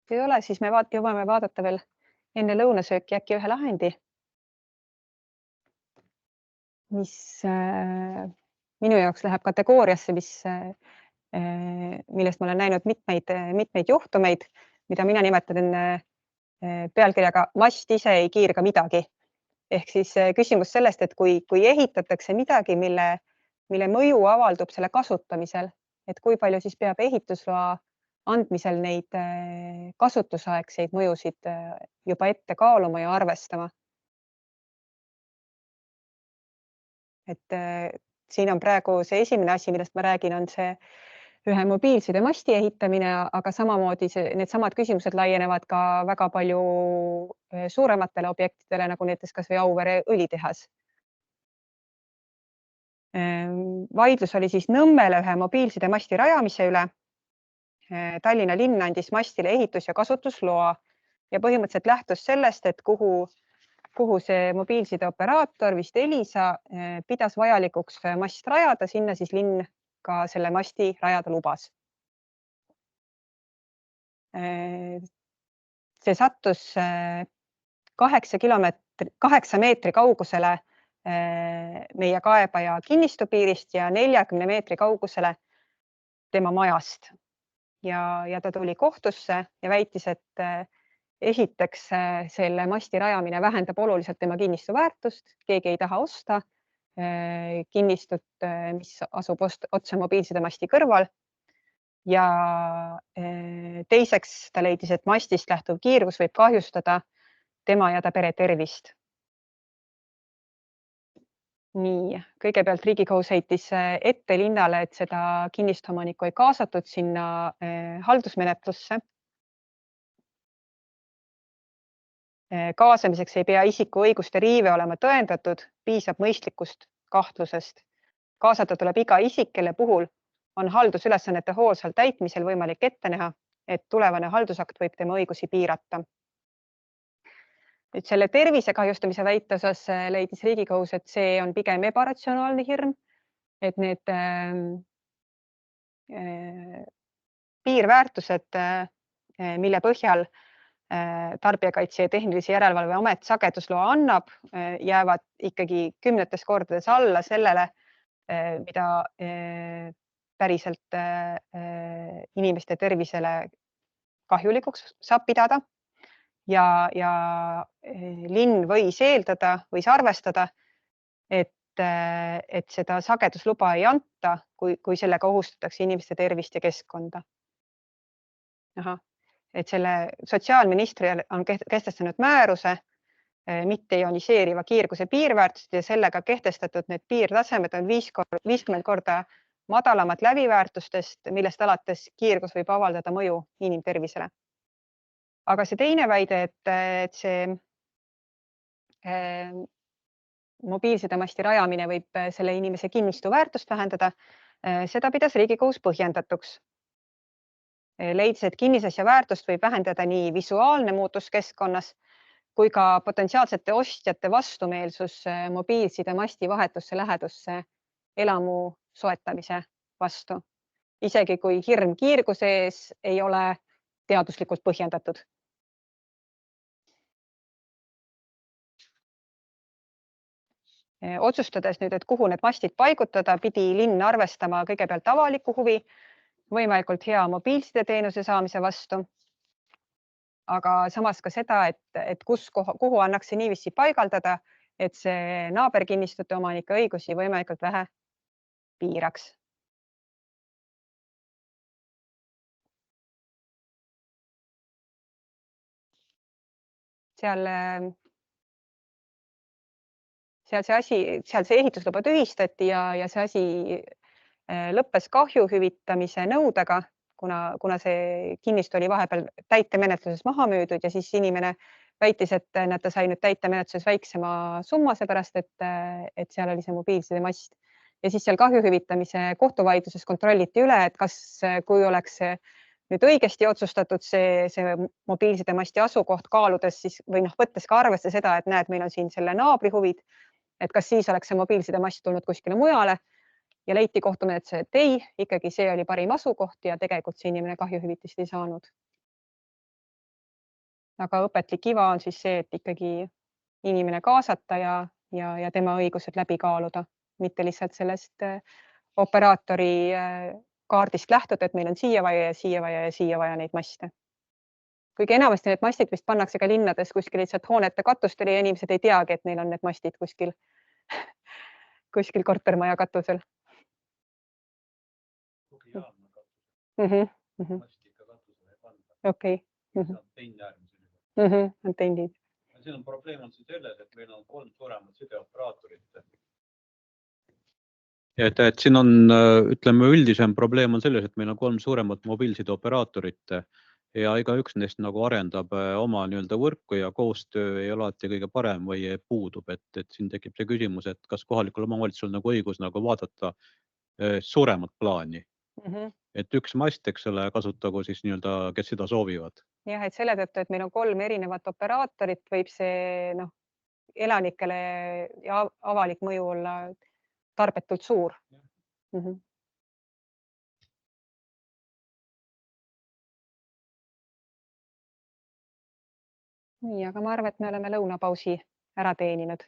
Kui ei ole, siis me jõuame vaadata veel enne lõunasööki äkki ühe lahendi, mis minu jaoks läheb kategooriasse, millest ma olen näinud mitmeid juhtumeid, mida mina nimetan pealkirjaga "Mast ise ei kiirga midagi". Ehk siis küsimus sellest, et kui ehitatakse midagi, mille mõju avaldub selle kasutamisel, et kui palju siis peab ehitusloa andmisel neid kasutusaegseid mõjusid juba ette kaaluma ja arvestama. Et siin on praegu see esimene asi, millest ma räägin, on see ühe mobiilside masti ehitamine, aga samamoodi needsamad küsimused laienevad ka väga palju suurematele objektidele, nagu näiteks kas või Auvere õlitehas. Vaidlus oli siis Nõmmele ühe mobiilside masti rajamise üle. Tallinna linn andis mastile ehitus- ja kasutusloa ja põhimõtteliselt lähtus sellest, et kuhu see mobiilside operaator, vist Elisa, pidas vajalikuks mast rajada, sinna siis linn ka selle masti rajada lubas. See sattus 8 meetri kaugusele meie kaebaja kinnistupiirist ja 40 meetri kaugusele tema majast. Ja ta tuli kohtusse ja väitis, et esiteks selle masti rajamine vähendab oluliselt tema kinnistu väärtust, keegi ei taha osta kinnistut, mis asub otse mobiilside masti kõrval. Ja teiseks ta leidis, et mastist lähtuv kiirgus võib kahjustada tema ja ta pere tervist. Nii, kõigepealt Riigikohus heitis ette linnale, et seda kinnistuomanikku ei kaasatud sinna haldusmenetlusse. Kaasamiseks ei pea isiku õiguste riive olema tõendatud, piisab mõistlikust kahtlusest. Kaasata tuleb iga isik, kelle puhul on haldusülesannete hoolsal täitmisel võimalik ette näha, et tulevane haldusakt võib tema õigusi piirata. Nüüd selle tervise kahjustamise väite osas leidis Riigikohus, et see on pigem ebaratsionaalne hirm, et need piirväärtused, mille põhjal Tarbijakaitse ja Tehnilise Järelevalve Amet sagedusloa annab, jäävad ikkagi kümnetes kordades alla sellele, mida päriselt inimeste tervisele kahjulikuks saab pidada. Ja linn võis eeldada, võis arvestada, et et seda sagedusluba ei anta, kui sellega ohustatakse inimeste tervist ja keskkonda. Et selle sotsiaalministri on kehtestanud määruse mitte ioniseeriva kiirguse piirväärtused ja sellega kehtestatud need piirtasemed on 50 korda madalamad läbiväärtustest, millest alates kiirgus võib avaldada mõju inimtervisele. Aga see teine väide, et see mobiilsidemasti rajamine võib selle inimese kinnistu väärtust vähendada, seda pidas Riigikohus põhjendatuks. Leidis, et kinnisasja väärtust võib vähendada nii visuaalne muutus keskkonnas kui ka potentsiaalsete ostjate vastumeelsus mobiilsidemasti vahetusse lähedusse elamu soetamise vastu. Isegi kui hirm kiirguse ees ei ole teaduslikult põhjendatud. Otsustades nüüd, et kuhu need mastid paigutada, pidi linn arvestama kõigepealt avaliku huvi, võimalikult hea mobiilsideteenuse saamise vastu, aga samas ka seda, et kuhu annaks see niiviisi paigaldada, et see naaberkinnistute omanike õigusi võimalikult vähe piiraks. Seal see ehitusluba tühistati ja see asi lõppes kahju hüvitamise nõudega, kuna see kinnistu oli vahepeal täitemenetluses maha müüdud ja siis inimene väitis, et ta sai nüüd täitemenetluses väiksema summa, seepärast, et seal oli see mobiilsidemast. Ja siis seal kahju hüvitamise kohtuvaidluses kontrolliti üle, et kas, kui oleks nüüd õigesti otsustatud see mobiilsidemasti asukoht kaaludes siis, või võttes ka arvesse seda, et näed, meil on siin selle naabri huvid, et kas siis oleks see mobiilsidemast tulnud kuskile mujale ja leiti kohtumenetluses, et ei, ikkagi see oli parim asukoht ja tegelikult see inimene kahjuhüvitist ei saanud. Aga õpetlik iva on siis see, et ikkagi inimene kaasata ja tema õigused läbi kaaluda, mitte lihtsalt sellest operaatori kaardist lähtuda, et meil on siia vaja ja siia vaja ja siia vaja neid maste. Kuigi enamasti need mastid vist pannakse ka linnades kuskil lihtsalt hoonete katustele ja inimesed ei teagi, et neil on need mastid kuskil kortermaja katusel. Okei. Antennid. Siin on probleem on selles, et meil on 3 suuremat sideoperaatorit. Et siin on, ütleme, üldisem probleem on selles, et meil on 3 suuremat mobiilsideoperaatorit ja igaüks neist nagu arendab oma võrku ja koostöö ei ole alati kõige parem või puudub. Et siin tekib see küsimus, et kas kohalikul omavalitsusel on õigus vaadata suuremat plaani. Et üks mast, eks ole, kasutagu siis kes seda soovivad. Jah, et selle tõttu, et meil on 3 erinevat operaatorit, võib see elanikele ja avalik mõju olla tarbetult suur. Nii, aga ma arvan, et me oleme lõunapausi ära teeninud.